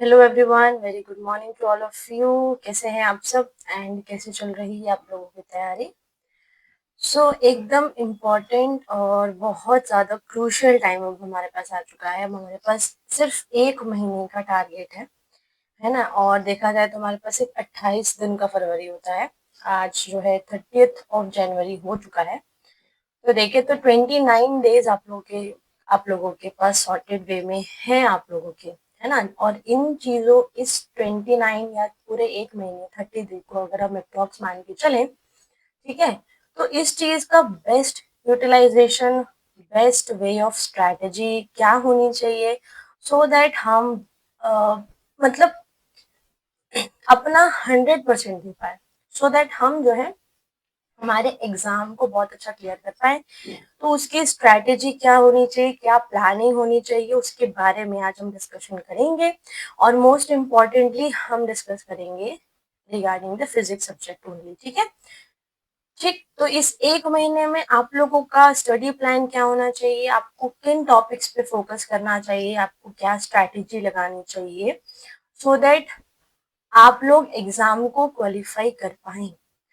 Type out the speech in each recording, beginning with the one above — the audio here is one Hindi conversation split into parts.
Hello everyone, very good morning to all of you. कैसे हैं आप सब एंड कैसे चल रही है आप लोगों की तैयारी? एकदम इम्पोर्टेंट और बहुत ज़्यादा क्रूशियल टाइम अब हमारे पास आ चुका है। अब हमारे पास सिर्फ 1 महीने का टारगेट है ना। और देखा जाए तो हमारे पास एक 28 दिन का फरवरी होता है। आज जो है 30 जनवरी हो चुका है। तो देखे तो 29 डेज आप लोगों के पास सॉर्टेड वे में है आप लोगों के, है ना। और इन चीजों इस 29 या पूरे 1 महीने 30 दिन को अगर हम अप्रॉक्स मान के चलें, ठीक है, तो इस चीज का best utilization, best way of strategy क्या होनी चाहिए सो दैट हम अ, मतलब अपना 100% दे पाए, सो दैट हम जो है हमारे एग्जाम को बहुत अच्छा क्लियर कर पाए। तो उसकी स्ट्रैटेजी क्या होनी चाहिए, क्या प्लानिंग होनी चाहिए, उसके बारे में आज हम डिस्कशन करेंगे। और मोस्ट इम्पॉर्टेंटली हम डिस्कस करेंगे regarding the physics subject only. ठीक है, ठीक। तो इस 1 महीने में आप लोगों का स्टडी प्लान क्या होना चाहिए, आपको किन टॉपिक्स पे फोकस करना चाहिए, आपको क्या स्ट्रैटेजी लगानी चाहिए सो दैट आप लोग एग्जाम को क्वालिफाई कर पाए,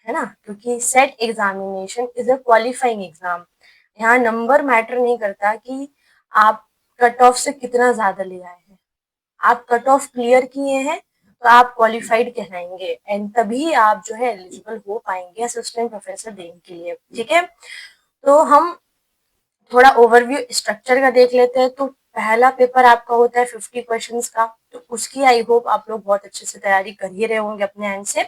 है ना। क्योंकि set examination is a qualifying exam. यहाँ नंबर मैटर नहीं करता कि आप कट ऑफ से कितना ज्यादा ले आए हैं। आप कट ऑफ क्लियर किए हैं तो आप क्वालिफाइड कहलाएंगे एंड तभी आप जो है एलिजिबल हो पाएंगे असिस्टेंट प्रोफेसर देने के लिए। ठीक है, तो हम थोड़ा ओवरव्यू स्ट्रक्चर का देख लेते हैं। तो पहला पेपर आपका होता है 50 क्वेश्चंस का, तो उसकी आई होप आप लोग बहुत अच्छे से तैयारी कर ही रहे होंगे अपने एंड से।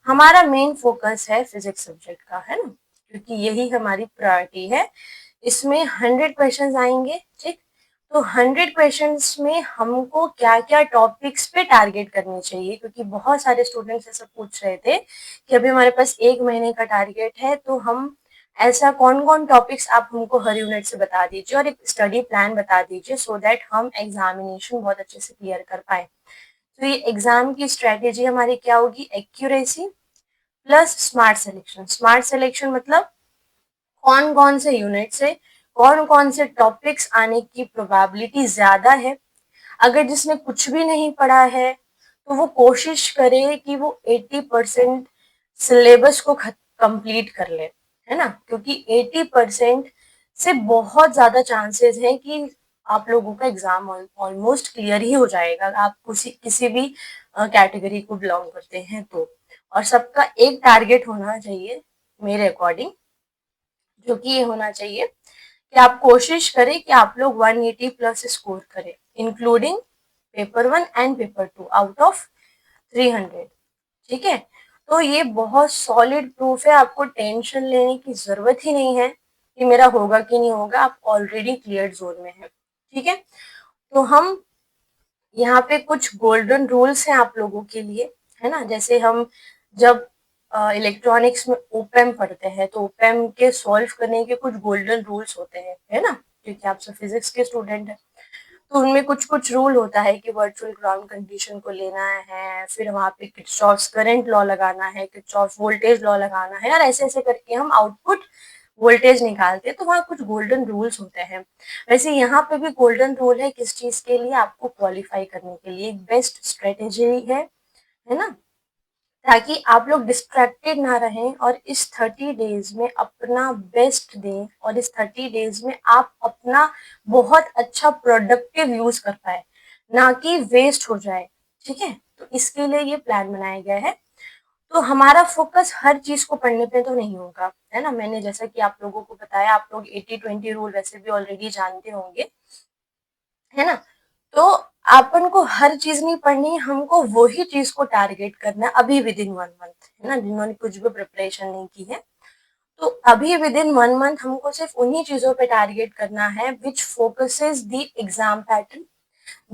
हमारा मेन फोकस है फिजिक्स सब्जेक्ट का, है ना, क्योंकि यही हमारी प्रायोरिटी है। इसमें 100 क्वेश्चंस आएंगे, ठीक। तो 100 क्वेश्चंस में हमको क्या क्या टॉपिक्स पे टारगेट करनी चाहिए, क्योंकि बहुत सारे स्टूडेंट्स ऐसा पूछ रहे थे कि अभी हमारे पास 1 महीने का टारगेट है, तो हम ऐसा कौन कौन टॉपिक्स आप हमको हर यूनिट से बता दीजिए और एक स्टडी प्लान बता दीजिए सो दैट हम एग्जामिनेशन बहुत अच्छे से क्लियर कर पाए। तो ये एग्जाम की स्ट्रेटेजी हमारी क्या होगी, accuracy plus smart selection. Smart selection मतलब कौन कौन से यूनिट से कौन कौन से टॉपिक्स आने की प्रोबेबिलिटी ज्यादा है। अगर जिसने कुछ भी नहीं पढ़ा है तो वो कोशिश करे कि वो 80% सिलेबस को कंप्लीट कर ले, है ना। क्योंकि 80% से बहुत ज्यादा चांसेस हैं कि आप लोगों का एग्जाम ऑलमोस्ट क्लियर ही हो जाएगा, आप किसी भी कैटेगरी को बिलोंग करते हैं तो। और सबका एक टारगेट होना चाहिए मेरे अकॉर्डिंग, जो कि ये होना चाहिए कि आप कोशिश करें कि आप लोग 180 प्लस स्कोर करें, including paper 1 and paper 2 out of 300। ठीक है, तो ये बहुत सॉलिड प्रूफ है, आपको टेंशन लेने की जरूरत ही नहीं है कि मेरा होगा कि नहीं होगा, आप ऑलरेडी क्लियर जोन में है। ठीक है, तो हम यहाँ पे कुछ गोल्डन रूल्स हैं आप लोगों के लिए, है ना। जैसे हम जब इलेक्ट्रॉनिक्स में ओपेम पढ़ते हैं तो ओपेम के सॉल्व करने के कुछ गोल्डन रूल्स होते हैं, है ना, क्योंकि आप सब फिजिक्स के स्टूडेंट हैं। तो उनमें कुछ कुछ रूल होता है कि वर्चुअल ग्राउंड कंडीशन को लेना है, फिर वहां पे किरचॉफ्स करंट लॉ लगाना है, किरचॉफ वोल्टेज लॉ लगाना है, और ऐसे ऐसे करके हम आउटपुट वोल्टेज निकालते हैं। तो वहाँ कुछ गोल्डन रूल्स होते हैं। वैसे यहाँ पे भी गोल्डन रूल है किस चीज के लिए, आपको क्वालिफाई करने के लिए एक बेस्ट स्ट्रेटेजी है ना, ताकि आप लोग डिस्ट्रैक्टेड ना रहें और इस 30 डेज में अपना बेस्ट दें और इस 30 डेज में आप अपना बहुत अच्छा प्रोडक्टिव यूज कर पाए, ना कि वेस्ट हो जाए। ठीक है, तो इसके लिए ये प्लान बनाया गया है। तो हमारा फोकस हर चीज को पढ़ने पे तो नहीं होगा, है ना। मैंने जैसा कि आप लोगों को बताया, आप लोग 80-20 रूल वैसे भी ऑलरेडी जानते होंगे, है ना। तो अपन को हर चीज नहीं पढ़नी, हमको वही चीज को टारगेट करना है अभी विद इन 1 मंथ, है ना, जिन्होंने कुछ भी प्रिपरेशन नहीं की है। तो अभी विद इन 1 मंथ हमको सिर्फ उन्हीं चीजों पे टारगेट करना है विच फोकसेस द एग्जाम पैटर्न,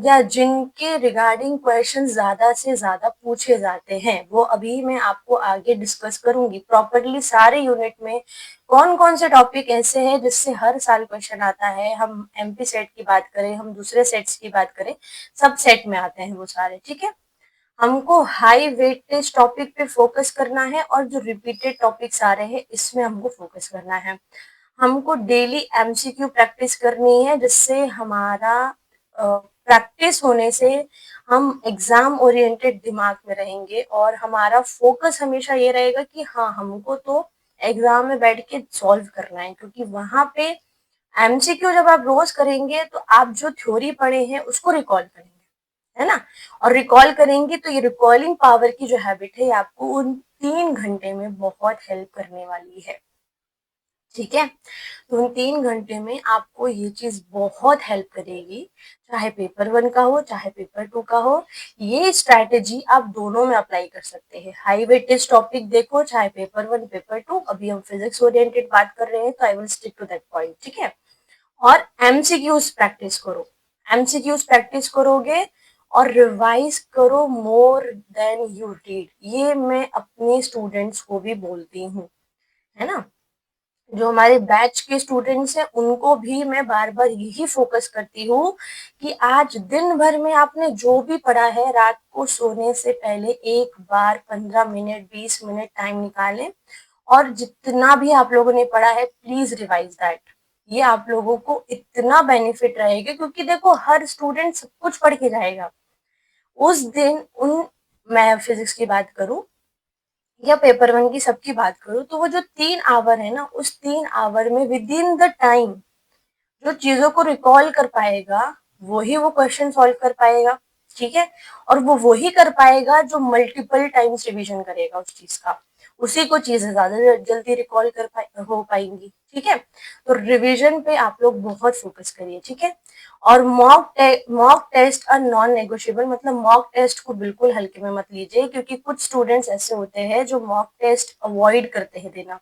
या जिनके रिगार्डिंग क्वेश्चन ज्यादा से ज्यादा पूछे जाते हैं। वो अभी मैं आपको आगे डिस्कस करूंगी प्रॉपरली सारे यूनिट में कौन कौन से टॉपिक ऐसे हैं जिससे हर साल क्वेश्चन आता है। हम एमपी सेट की बात करें, हम दूसरे सेट्स की बात करें, सब सेट में आते हैं वो सारे। ठीक है, हमको हाई वेटेज टॉपिक पे फोकस करना है और जो रिपीटेड टॉपिक्स आ रहे हैं इसमें हमको फोकस करना है। हमको डेली एमसीक्यू प्रैक्टिस करनी है जिससे हमारा प्रैक्टिस होने से हम एग्जाम ओरिएंटेड दिमाग में रहेंगे और हमारा फोकस हमेशा ये रहेगा कि हाँ, हमको तो एग्जाम में बैठ के सॉल्व करना है, क्योंकि वहां पे एमसीक्यू जब आप रोज करेंगे तो आप जो थ्योरी पढ़े हैं उसको रिकॉल करेंगे, है ना। और रिकॉल करेंगे तो ये रिकॉलिंग पावर की जो हैबिट है आपको उन 3 घंटे में बहुत हेल्प करने वाली है। ठीक है, तो उन 3 घंटे में आपको ये चीज बहुत हेल्प करेगी, चाहे पेपर 1 का हो चाहे पेपर 2 का हो। ये स्ट्रैटेजी आप दोनों में अप्लाई कर सकते हैं। हाई वेटेज टॉपिक देखो, चाहे पेपर 1 पेपर 2, अभी हम फिजिक्स ओरिएंटेड बात कर रहे हैं तो I will stick to that point. ठीक है, और एमसीक्यूज प्रैक्टिस करो। एमसीक्यूज प्रैक्टिस करोगे और रिवाइज करो मोर देन यू रीड। ये मैं अपने स्टूडेंट्स को भी बोलती हूँ, है ना। जो हमारे बैच के स्टूडेंट्स हैं उनको भी मैं बार बार यही फोकस करती हूँ कि आज दिन भर में आपने जो भी पढ़ा है, रात को सोने से पहले एक बार 15 मिनट 20 मिनट टाइम निकालें और जितना भी आप लोगों ने पढ़ा है प्लीज रिवाइज दैट। ये आप लोगों को इतना बेनिफिट रहेगा, क्योंकि देखो हर स्टूडेंट सब कुछ पढ़ के जाएगा उस दिन। उन मैं फिजिक्स की बात करूं या पेपर 1 की सबकी बात करूं तो वो जो 3 आवर है ना, उस 3 आवर में विद इन द टाइम जो चीजों को रिकॉल कर पाएगा वही वो क्वेश्चन सॉल्व कर पाएगा। ठीक है, और वो वही कर पाएगा जो मल्टीपल टाइम्स रिवीजन करेगा उस चीज का, उसी को चीजें ज्यादा जल्दी रिकॉल हो पाएंगी। ठीक है, तो रिवीजन पे आप लोग बहुत फोकस करिए। ठीक है, और मॉक टेस्ट और नॉन नेगोशिएबल, मतलब मॉक टेस्ट को बिल्कुल हल्के में मत लीजिए, क्योंकि कुछ स्टूडेंट्स ऐसे होते हैं जो मॉक टेस्ट अवॉइड करते हैं देना।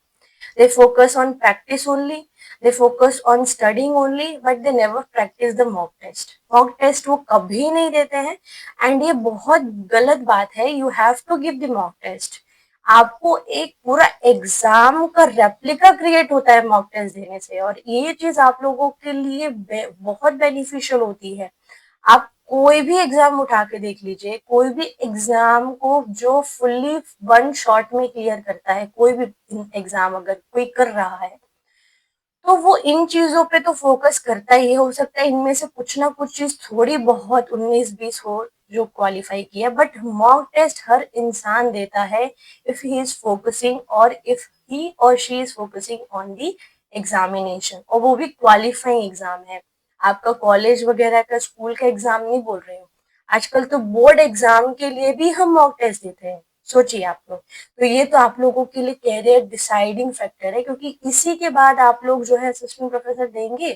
They focus on practice only, they focus on studying only, but they never practice the mock test. Mock test वो कभी नहीं देते हैं, and ये बहुत गलत बात है। You have to give the mock test. आपको एक पूरा एग्जाम का रेप्लिका क्रिएट होता है मॉक टेस्ट देने से, और ये चीज आप लोगों के लिए बहुत बेनिफिशियल होती है। आप कोई भी एग्जाम उठा के देख लीजिए, कोई भी एग्जाम को जो फुल्ली 1 शॉट में क्लियर करता है, कोई भी एग्जाम अगर कोई कर रहा है तो वो इन चीजों पे तो फोकस करता ही है। हो सकता है इनमें से कुछ ना कुछ चीज थोड़ी बहुत 19-20 हो जो क्वालिफाई किया, बट मॉक टेस्ट हर इंसान देता है इफ ही इज फोकसिंग और इफ ही और she is focusing on the examination, और वो भी क्वालिफाइंग एग्जाम है। आपका कॉलेज वगैरह का स्कूल का एग्जाम नहीं बोल रही हूँ, आजकल तो बोर्ड एग्जाम के लिए भी हम मॉक टेस्ट देते हैं। सोचिए आप लोग, तो ये तो आप लोगों के लिए कैरियर डिसाइडिंग फैक्टर है, क्योंकि इसी के बाद आप लोग जो है असिस्टेंट प्रोफेसर देंगे।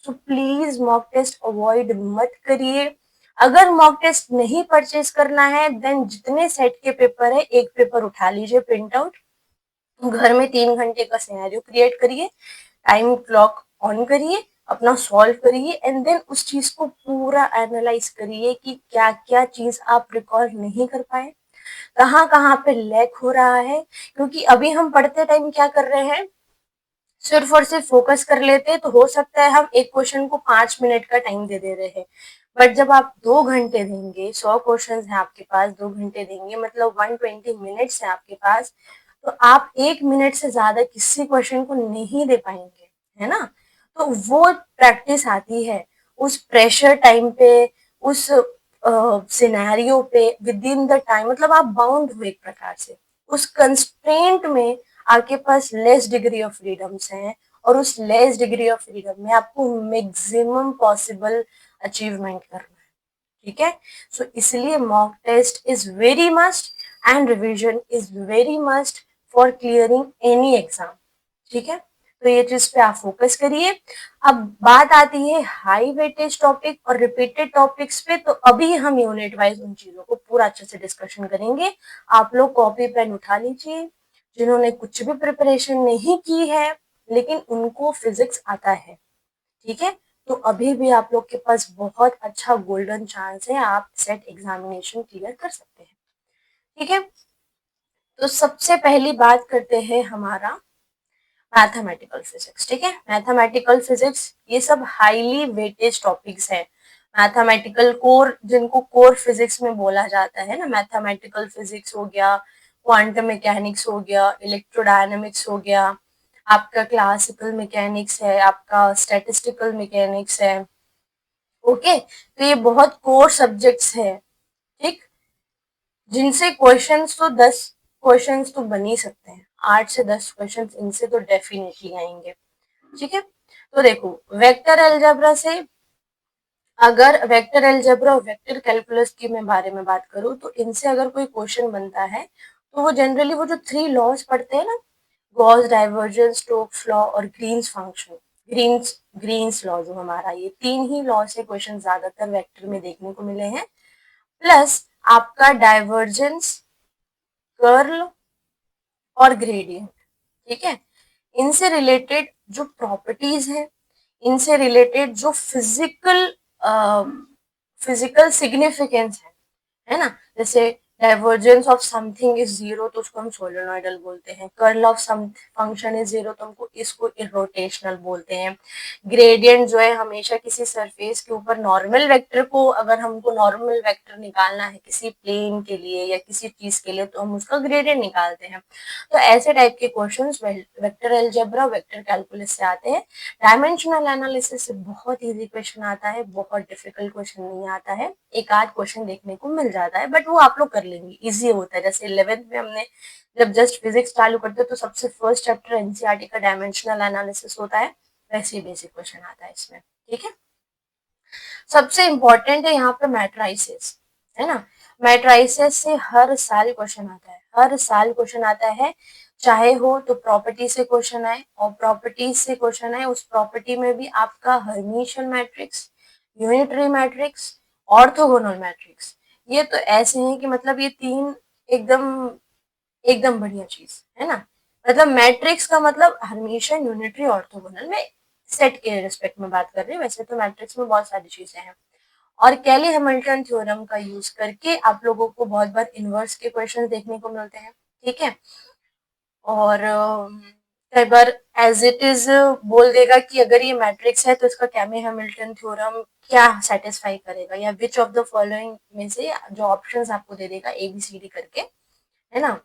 So please mock test avoid मत करिए। अगर मॉक टेस्ट नहीं परचेज करना है देन जितने सेट के पेपर है एक पेपर उठा लीजिए प्रिंट आउट, घर में 3 घंटे का सिनेरियो क्रिएट करिए, टाइम क्लॉक ऑन करिए, अपना सॉल्व करिए, एंड देन उस चीज को पूरा एनालाइज करिए कि क्या क्या चीज आप रिकॉल नहीं कर पाए, कहाँ कहाँ पे लैक हो रहा है। क्योंकि अभी हम पढ़ते टाइम क्या कर रहे हैं, सिर्फ और सिर्फ फोकस कर लेते हैं तो हो सकता है हम एक क्वेश्चन को 5 मिनट का टाइम दे दे रहे हैं, बट जब आप 2 घंटे देंगे, 100 क्वेश्चन है आपके पास, 2 घंटे देंगे मतलब 120 मिनट्स है आपके पास, तो आप 1 मिनट से ज्यादा किसी क्वेश्चन को नहीं दे पाएंगे, है ना। तो वो प्रैक्टिस आती है उस प्रेशर टाइम पे, उस सिनेरियो पे विद इन द टाइम, मतलब आप बाउंड हो एक प्रकार से उस कंस्ट्रेंट में, आपके पास लेस डिग्री ऑफ फ्रीडम्स हैं, और उस लेस डिग्री ऑफ फ्रीडम में आपको मैक्सिमम पॉसिबल अचीवमेंट करना है। ठीक है, सो इसलिए mock test is very must and revision is very must for clearing any exam. ठीक है, तो ये चीज पे आप फोकस करिए। अब बात आती है हाई वेटेज टॉपिक और रिपीटेड टॉपिक्स पे, तो अभी हम यूनिट वाइज उन चीजों को पूरा अच्छे से डिस्कशन करेंगे। आप लोग कॉपी पेन उठा लीजिए, जिन्होंने कुछ भी प्रिपरेशन नहीं की है लेकिन उनको फिजिक्स आता है, ठीक है, तो अभी भी आप लोग के पास बहुत अच्छा गोल्डन चांस है, आप सेट एग्जामिनेशन क्लियर कर सकते हैं। ठीक है, तो सबसे पहली बात करते हैं हमारा मैथमेटिकल फिजिक्स। ठीक है, मैथमेटिकल फिजिक्स ये सब हाईली वेटेज टॉपिक्स है। मैथमेटिकल कोर, जिनको कोर फिजिक्स में बोला जाता है ना, मैथमेटिकल फिजिक्स हो गया, क्वांटम मैकेनिक्स हो गया, इलेक्ट्रोडायनेमिक्स हो गया, आपका क्लासिकल मैकेनिक्स है, आपका स्टैटिस्टिकल मैकेनिक्स है, ओके, तो ये बहुत कोर सब्जेक्ट्स है, ठीक, जिनसे क्वेश्चंस तो 10 क्वेश्चंस तो बन ही सकते हैं, 8 से 10 क्वेश्चंस इनसे तो डेफिनेटली आएंगे, ठीक है। तो देखो, वेक्टर अलजेब्रा से, अगर वेक्टर अलजेब्रा और वेक्टर कैलकुलस की मैं बारे में बात करूं, तो इनसे अगर कोई क्वेश्चन बनता है तो वो जनरली वो जो 3 लॉज पढ़ते हैं ना, गॉस डाइवर्जेंस, स्टोक्स लॉ और Green's function, Green's Green's law, जो हमारा ये 3 ही लॉ से क्वेश्चन ज्यादातर वेक्टर में देखने को मिले हैं, प्लस आपका डाइवर्जेंस, कर्ल और ग्रेडियंट, ठीक है। इनसे रिलेटेड जो प्रॉपर्टीज है, इनसे रिलेटेड जो फिजिकल सिग्निफिकेंस है ना, जैसे divergence of something is zero तो उसको हम सोलेनोइडल बोलते हैं, curl of some function is zero तो हमको इसको इरोटेशनल बोलते हैं, ग्रेडियंट जो है हमेशा किसी सरफेस के ऊपर नॉर्मल वेक्टर को, अगर हमको नॉर्मल वेक्टर निकालना है किसी प्लेन के लिए या किसी चीज के लिए, तो हम उसका ग्रेडियंट निकालते हैं। तो ऐसे टाइप के questions vector algebra, vector calculus से आते हैं। डायमेंशनल एनालिसिस से बहुत इजी क्वेश्चन आता है, बहुत डिफिकल्ट क्वेश्चन नहीं आता है, एक आध क्वेश्चन देखने को मिल जाता है, बट वो आप लोग कर लेंगे, इजी होता है। जैसे 11th में हमने जब जस्ट फिजिक्स चालू करते तो सबसे फर्स्ट चैप्टर एनसीईआरटी का डायमेंशनल एनालिसिस होता है, वैसे ही बेसिक क्वेश्चन आता है इसमें, ठीक है। सबसे इंपॉर्टेंट है यहाँ पे मैट्राइसेस, है ना, मैट्राइसेस से हर साल क्वेश्चन आता है, हर साल क्वेश्चन आता है, चाहे हो तो प्रॉपर्टी से क्वेश्चन आए, और प्रॉपर्टीज से क्वेश्चन आए उस प्रॉपर्टी में भी आपका Hermitian matrix, unitary matrix, orthogonal matrix, ये तो ऐसे हैं कि मतलब ये 3 एकदम एकदम बढ़िया चीज है ना। मतलब मैट्रिक्स का मतलब हमेशा यूनिटरी ऑर्थोगोनल में, सेट के रिस्पेक्ट में बात कर रही हूँ, वैसे तो मैट्रिक्स में बहुत सारी चीजें हैं। और कैली हैमिल्टन थ्योरम का यूज करके आप लोगों को बहुत बार इनवर्स के क्वेश्चन देखने को मिलते हैं, ठीक है। और कई बार एज इट इज बोल देगा कि अगर ये मैट्रिक्स है तो इसका कैली हैमिल्टन थ्योरम क्या सेटिस्फाई करेगा, या विच ऑफ द फॉलोइंग में से जो ऑप्शंस आपको दे देगा एबीसीडी करके, है ना,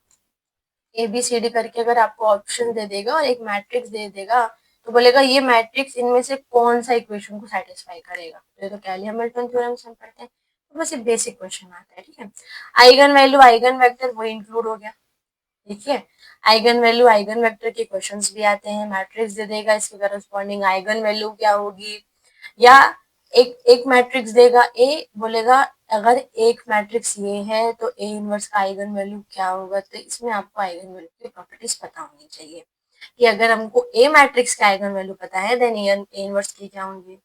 एबीसीडी करके अगर आपको ऑप्शन दे देगा और एक मैट्रिक्स दे देगा, तो बोलेगा ये मैट्रिक्स इनमें से कौन सा इक्वेशन को सेटिस्फाई करेगा, तो ये तो कैली हैमिल्टन थ्योरम से हम पढ़ते हैं, तो बस ये बेसिक क्वेश्चन आता है, ठीक है। आइगन वैल्यू, आइगन वेक्टर, वो इंक्लूड हो गया, ठीक है। आइगन वैल्यू, आइगन वेक्टर के क्वेश्चंस भी आते हैं, मैट्रिक्स दे देगा, इसके करस्पॉन्डिंग आइगन वैल्यू क्या होगी, या एक एक मैट्रिक्स देगा ए, बोलेगा अगर एक मैट्रिक्स ये है तो ए इनवर्स का आइगन वैल्यू क्या होगा, तो इसमें आपको आइगन वैल्यू की प्रॉपर्टीज पता होनी चाहिए, कि अगर हमको ए मैट्रिक्स का आइगन वैल्यू पता है देन ए इनवर्स की क्या होंगी,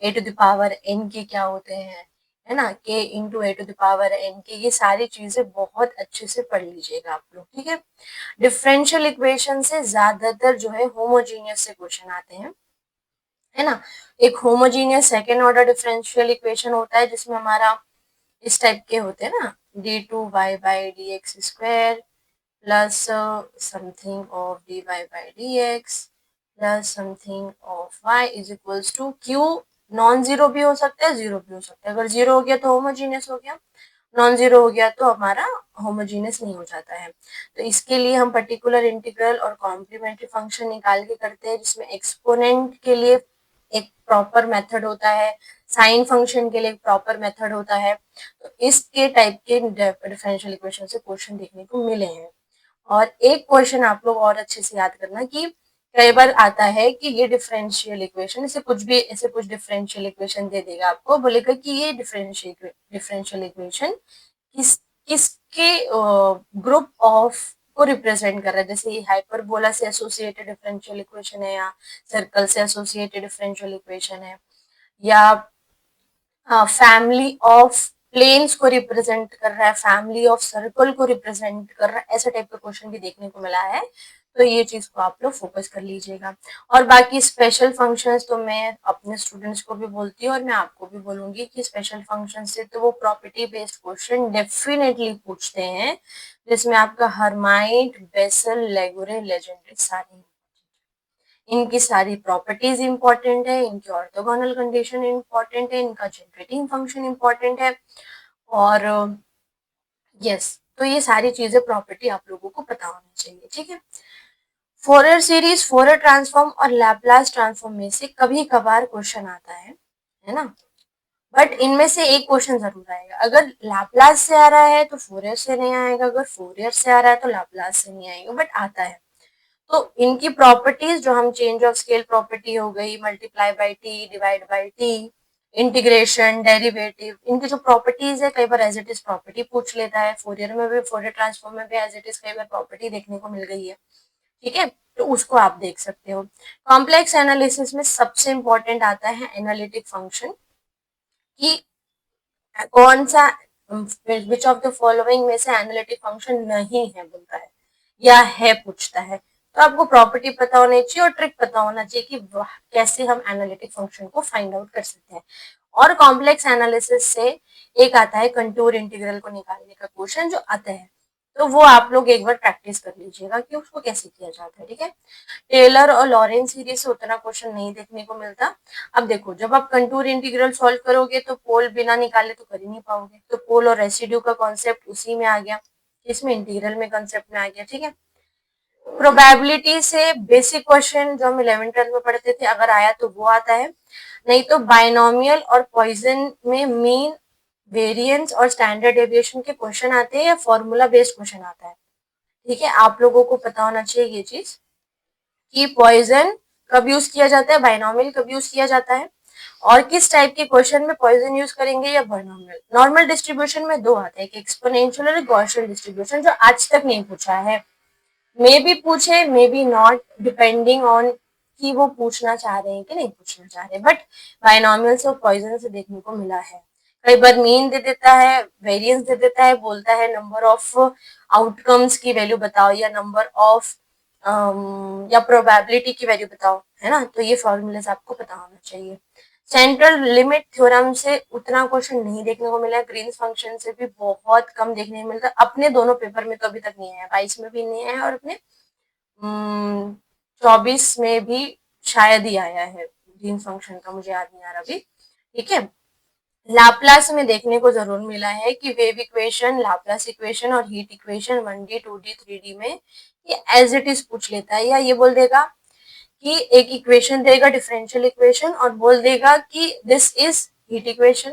A to the power N के क्या होते हैं, है ना, के into A to the power N के, ये सारी चीजें बहुत अच्छे से पढ़ लीजिएगा आप लोग, ठीक है। डिफरेंशियल इक्वेशन से ज्यादातर जो है होमोजीनियस से क्वेश्चन आते हैं, है ना। एक homogeneous second order differential equation होता है जिसमें हमारा इस टाइप के होते हैं ना, d2y/dx² plus something of dy/dx plus something of y is equals to q, non zero भी हो सकता है, जीरो भी हो सकता है, अगर जीरो हो गया तो होमोजीनियस हो गया, नॉन जीरो हो गया तो हमारा होमोजीनियस नहीं हो जाता है। तो इसके लिए हम पर्टिकुलर इंटीग्रल और कॉम्प्लीमेंट्री फंक्शन निकाल के करते हैं, जिसमें एक्सपोनेंट के लिए एक प्रॉपर मेथड होता है, साइन फंक्शन के लिए एक प्रॉपर मेथड होता है, तो इसके टाइप के डिफरेंशियल इक्वेशन से क्वेश्चन देखने को मिले हैं। और एक क्वेश्चन आप लोग और अच्छे से याद करना कि कई बार आता है कि ये डिफरेंशियल इक्वेशन, इसे कुछ भी ऐसे कुछ डिफरेंशियल इक्वेशन दे देगा आपको, बोलेगा कि ये डिफरेंशियल इक्वेशन किस किसके ग्रुप ऑफ को रिप्रेजेंट कर रहा है, जैसे ये हाइपरबोला से एसोसिएटेड डिफरेंशियल इक्वेशन है, या सर्कल से एसोसिएटेड डिफरेंशियल इक्वेशन है, या फैमिली ऑफ प्लेन्स को रिप्रेजेंट कर रहा है, फैमिली ऑफ सर्कल को रिप्रेजेंट कर रहा है, ऐसे टाइप का क्वेश्चन भी देखने को मिला है, तो ये चीज को आप लोग फोकस कर लीजिएगा। और बाकी स्पेशल फंक्शंस तो मैं अपने स्टूडेंट्स को भी बोलती हूँ और मैं आपको भी बोलूंगी कि स्पेशल फंक्शन से तो वो प्रॉपर्टी बेस्ड क्वेश्चन डेफिनेटली पूछते हैं, जिसमें आपका हर्माइट, बेसल, लेगोरे, लेजेंड्रे सारे, इनकी सारी प्रॉपर्टीज इंपॉर्टेंट है, इनकी ऑर्थोगोनल कंडीशन इंपॉर्टेंट है, इनका जनरेटिंग फंक्शन इंपॉर्टेंट है, और यस, तो ये सारी चीजें प्रॉपर्टी आप लोगों को पता होनी चाहिए, ठीक है। फोरियर सीरीज, फोरियर ट्रांसफॉर्म और लैपलास ट्रांसफॉर्म में से कभी कभार क्वेश्चन आता है ना, बट इनमें से एक क्वेश्चन जरूर आएगा। अगर लाप्लास से आ रहा है तो फोरियर से नहीं आएगा, अगर फोरियर से आ रहा है तो लाप्लास से नहीं आएगा, बट आता है। तो इनकी प्रॉपर्टीज जो हम चेंज ऑफ स्केल प्रॉपर्टी हो गई, multiply by T, divide by T, integration, derivative, इनकी जो प्रॉपर्टीज है, कई बार एज इट इज प्रॉपर्टी पूछ लेता है। फोरियर में भी, फोरियर ट्रांसफॉर्म में भी एज इट इज कई बार प्रॉपर्टी देखने को मिल गई है। ठीक है, तो उसको आप देख सकते हो। कॉम्प्लेक्स एनालिसिस में सबसे इंपॉर्टेंट आता है एनालिटिक फंक्शन, कि कौन सा विच ऑफ द फॉलोइंग में से एनालिटिक फंक्शन नहीं है बोलता है, या है पूछता है। तो आपको प्रॉपर्टी पता होनी चाहिए और ट्रिक पता होना चाहिए कि कैसे हम एनालिटिक फंक्शन को फाइंड आउट कर सकते हैं। और कॉम्प्लेक्स एनालिसिस से एक आता है कंटूर इंटीग्रल को निकालने का क्वेश्चन जो आता है, तो वो आप लोग एक बार प्रैक्टिस कर लीजिएगा कि उसको कैसे किया जाता है। ठीक है, टेलर और लॉरेंस सीरीज से उतना क्वेश्चन नहीं देखने को मिलता। अब देखो, जब आप कंटूर इंटीग्रल सॉल्व करोगे तो पोल बिना निकाले तो कर ही नहीं पाओगे, तो पोल और रेसिड्यू का कॉन्सेप्ट उसी में आ गया, इसमें इंटीग्रल में कॉन्सेप्ट में आ गया। ठीक है, प्रोबेबिलिटी से बेसिक क्वेश्चन जो हम 11th 12th में पढ़ते थे, अगर आया तो वो आता है, नहीं तो बायनोमियल और पॉइजन में मीन, वेरिएंस और स्टैंडर्ड डेविएशन के क्वेश्चन आते हैं, या फॉर्मूला बेस्ड क्वेश्चन आता है। ठीक है, आप लोगों को पता होना चाहिए ये चीज कि पॉइजन कब यूज किया जाता है, बायनोमियल कब यूज किया जाता है, और किस टाइप के क्वेश्चन में पॉइजन यूज करेंगे या बायनोमियल। नॉर्मल डिस्ट्रीब्यूशन में दो आते हैं, एक एक्सपोनेंशियल और गॉसियन डिस्ट्रीब्यूशन, जो आज तक नहीं पूछा है। मे बी पूछे, may be not, depending on कि वो पूछना चाह रहे हैं कि नहीं पूछना चाह रहे, बट बायनोमियल और पॉइजन से देखने को मिला है। कई बार मीन दे देता है, वेरिएंस दे देता है, बोलता है नंबर ऑफ आउटकम्स की वैल्यू बताओ, या नंबर ऑफ या प्रोबेबिलिटी की वैल्यू बताओ, है ना। तो ये फॉर्मूलेस आपको पता होना चाहिए। सेंट्रल लिमिट थ्योरम से उतना क्वेश्चन नहीं देखने को मिला है, ग्रीन्स फंक्शन से भी बहुत कम देखने को मिलता है। अपने दोनों पेपर में तो अभी तक नहीं आया, 22 में भी नहीं आया, और अपने 24 में भी शायद ही आया है ग्रीन फंक्शन का, मुझे याद नहीं आ रहा अभी। ठीक है, लाप्लास में देखने को जरूर मिला है कि वेव इक्वेशन, लाप्लास इक्वेशन और heat equation 1D 2D 3D में ये एज इट इज पूछ लेता है, या ये बोल देगा कि एक इक्वेशन देगा डिफरेंशियल इक्वेशन और बोल देगा कि this is heat equation,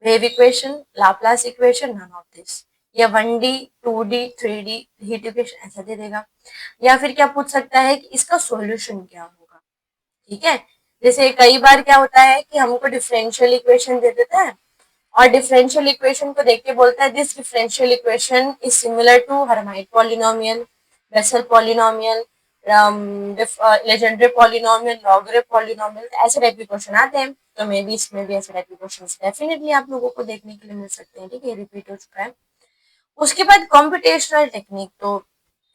wave equation, Laplace equation, none of this, या 1D 2D 3D heat equation ऐसा दे देगा। या फिर क्या पूछ सकता है कि इसका सॉल्यूशन क्या होगा। ठीक है, जैसे कई बार क्या होता है कि हमको डिफरेंशियल इक्वेशन दे देता है और डिफरेंशियल इक्वेशन को देख के बोलता है this differential equation is similar to Hermite polynomial, Bessel polynomial, Legendre polynomial, Laguerre polynomial, ऐसे टाइप के क्वेश्चन आते हैं। तो मे बी इसमें भी ऐसे टाइप के क्वेश्चन डेफिनेटली आप लोगों को देखने के लिए मिल सकते हैं। ठीक है, रिपीट हो चुका है। उसके बाद कॉम्पिटेशनल टेक्निक तो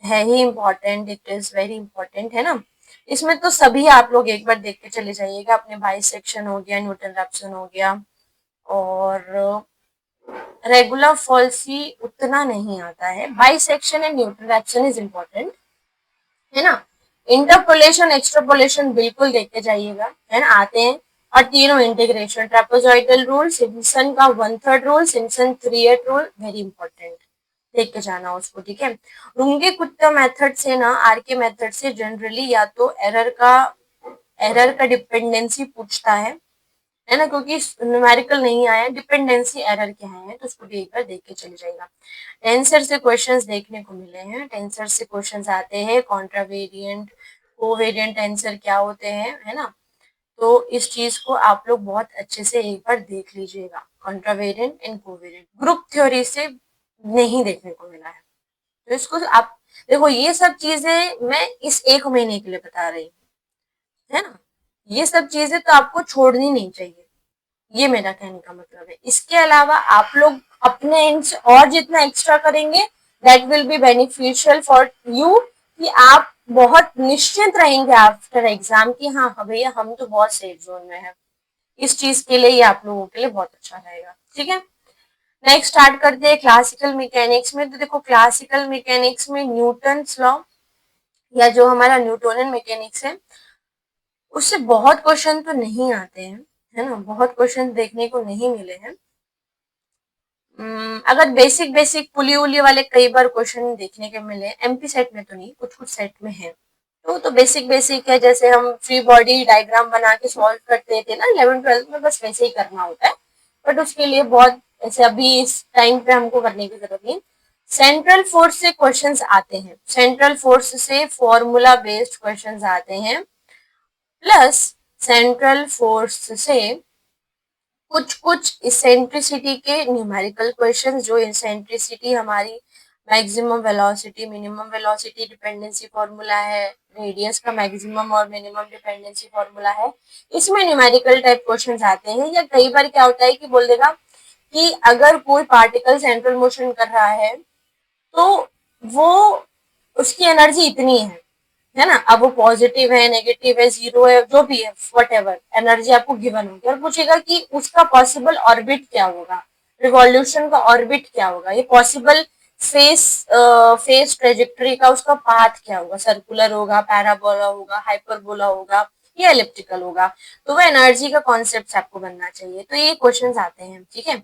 है ही important, it is very important, है ना। इसमें तो सभी आप लोग एक बार देख के चले जाइएगा, अपने बाइसेक्शन हो गया, न्यूटन रैप्सन हो गया, और रेगुलर फॉल्सी उतना नहीं आता है। Bisection and Newton Raphson is important, है ना। इंटरपोलेशन, एक्सट्रापोलेशन बिल्कुल देख के जाइएगा, है ना, आते हैं। और तीनों इंटीग्रेशन, ट्रेपेजॉइडल रूल, सिम्पसन का 1/3 rule, Simpson 3/8 rule, very important, देख के जाना उसको। ठीक है, रुंगे कुत्ता मेथड से ना, आर के मेथड से जनरली या तो एरर का डिपेंडेंसी पूछता है ना, क्योंकि न्यूमेरिकल नहीं आया, डिपेंडेंसी एरर क्या है, तो उसको भी एक बार देख के चले जाएगा। टेंसर से क्वेश्चंस देखने को मिले हैं, टेंसर से क्वेश्चंस आते हैं, कॉन्ट्रावेरिएंट, कोवेरिएंट टेंसर क्या होते हैं, है ना। तो इस चीज को आप लोग बहुत अच्छे से एक बार देख लीजिएगा, कॉन्ट्रावेरिएंट एंड कोवेरिएंट। ग्रुप थ्योरी से नहीं देखने को मिला है, तो इसको आप देखो, ये सब चीजें मैं इस एक महीने के लिए बता रही हूँ, है ना। ये सब चीजें तो आपको छोड़नी नहीं चाहिए, ये मेरा कहने का मतलब है। इसके अलावा आप लोग अपने एंड से और जितना एक्स्ट्रा करेंगे, that will be beneficial for you, कि आप बहुत निश्चिंत रहेंगे आफ्टर एग्जाम की, हाँ हाँ भैया हम तो बहुत सेफ जोन में है। इस चीज के लिए ये आप लोगों के लिए बहुत अच्छा रहेगा। ठीक है, नेक्स्ट स्टार्ट करते हैं क्लासिकल मैकेनिक्स में। तो देखो, क्लासिकल मैकेनिक्स में न्यूटन्स लॉ, या जो हमारा न्यूटोनियन मैकेनिक्स है, उससे बहुत क्वेश्चन तो नहीं आते हैं, है ना, बहुत क्वेश्चन देखने को नहीं मिले हैं। अगर बेसिक बेसिक पुली उली वाले कई बार क्वेश्चन देखने के मिले, एमपी सेट में तो नहीं, कुछ कुछ सेट में है। तो बेसिक बेसिक है, जैसे हम फ्री बॉडी डायग्राम बना के सॉल्व करते थे ना 11th 12th में, बस वैसे ही करना होता है। बट उसके लिए बहुत ऐसे अभी इस टाइम पे हमको करने की जरूरत नहीं। सेंट्रल फोर्स से क्वेश्चंस आते हैं, सेंट्रल फोर्स से फॉर्मूला बेस्ड क्वेश्चंस आते हैं, प्लस सेंट्रल फोर्स से कुछ कुछ इसेंट्रिसिटी के न्यूमेरिकल क्वेश्चन, जो इसेंट्रिसिटी हमारी maximum velocity minimum velocity dependency formula है, रेडियस का मैक्सिमम और मिनिमम डिपेंडेंसी फॉर्मूला है, इसमें न्यूमेरिकल टाइप क्वेश्चंस आते हैं। या कई बार क्या होता है कि बोल देगा कि अगर कोई पार्टिकल सेंट्रल मोशन कर रहा है तो वो उसकी एनर्जी इतनी है ना, अब वो पॉजिटिव है, नेगेटिव है, जीरो है, जो भी है, वट एवर एनर्जी आपको गिवन होगी, और पूछेगा कि उसका पॉसिबल ऑर्बिट क्या होगा, रिवॉल्यूशन का ऑर्बिट क्या होगा, ये पॉसिबल फेस फेस ट्रेजेक्टरी का उसका पाथ क्या होगा, सर्कुलर होगा, पैराबोला होगा, हाइपरबोला होगा या एलिप्टिकल होगा। तो वो एनर्जी का कॉन्सेप्ट आपको बनना चाहिए। तो ये क्वेश्चंस आते हैं, ठीक है।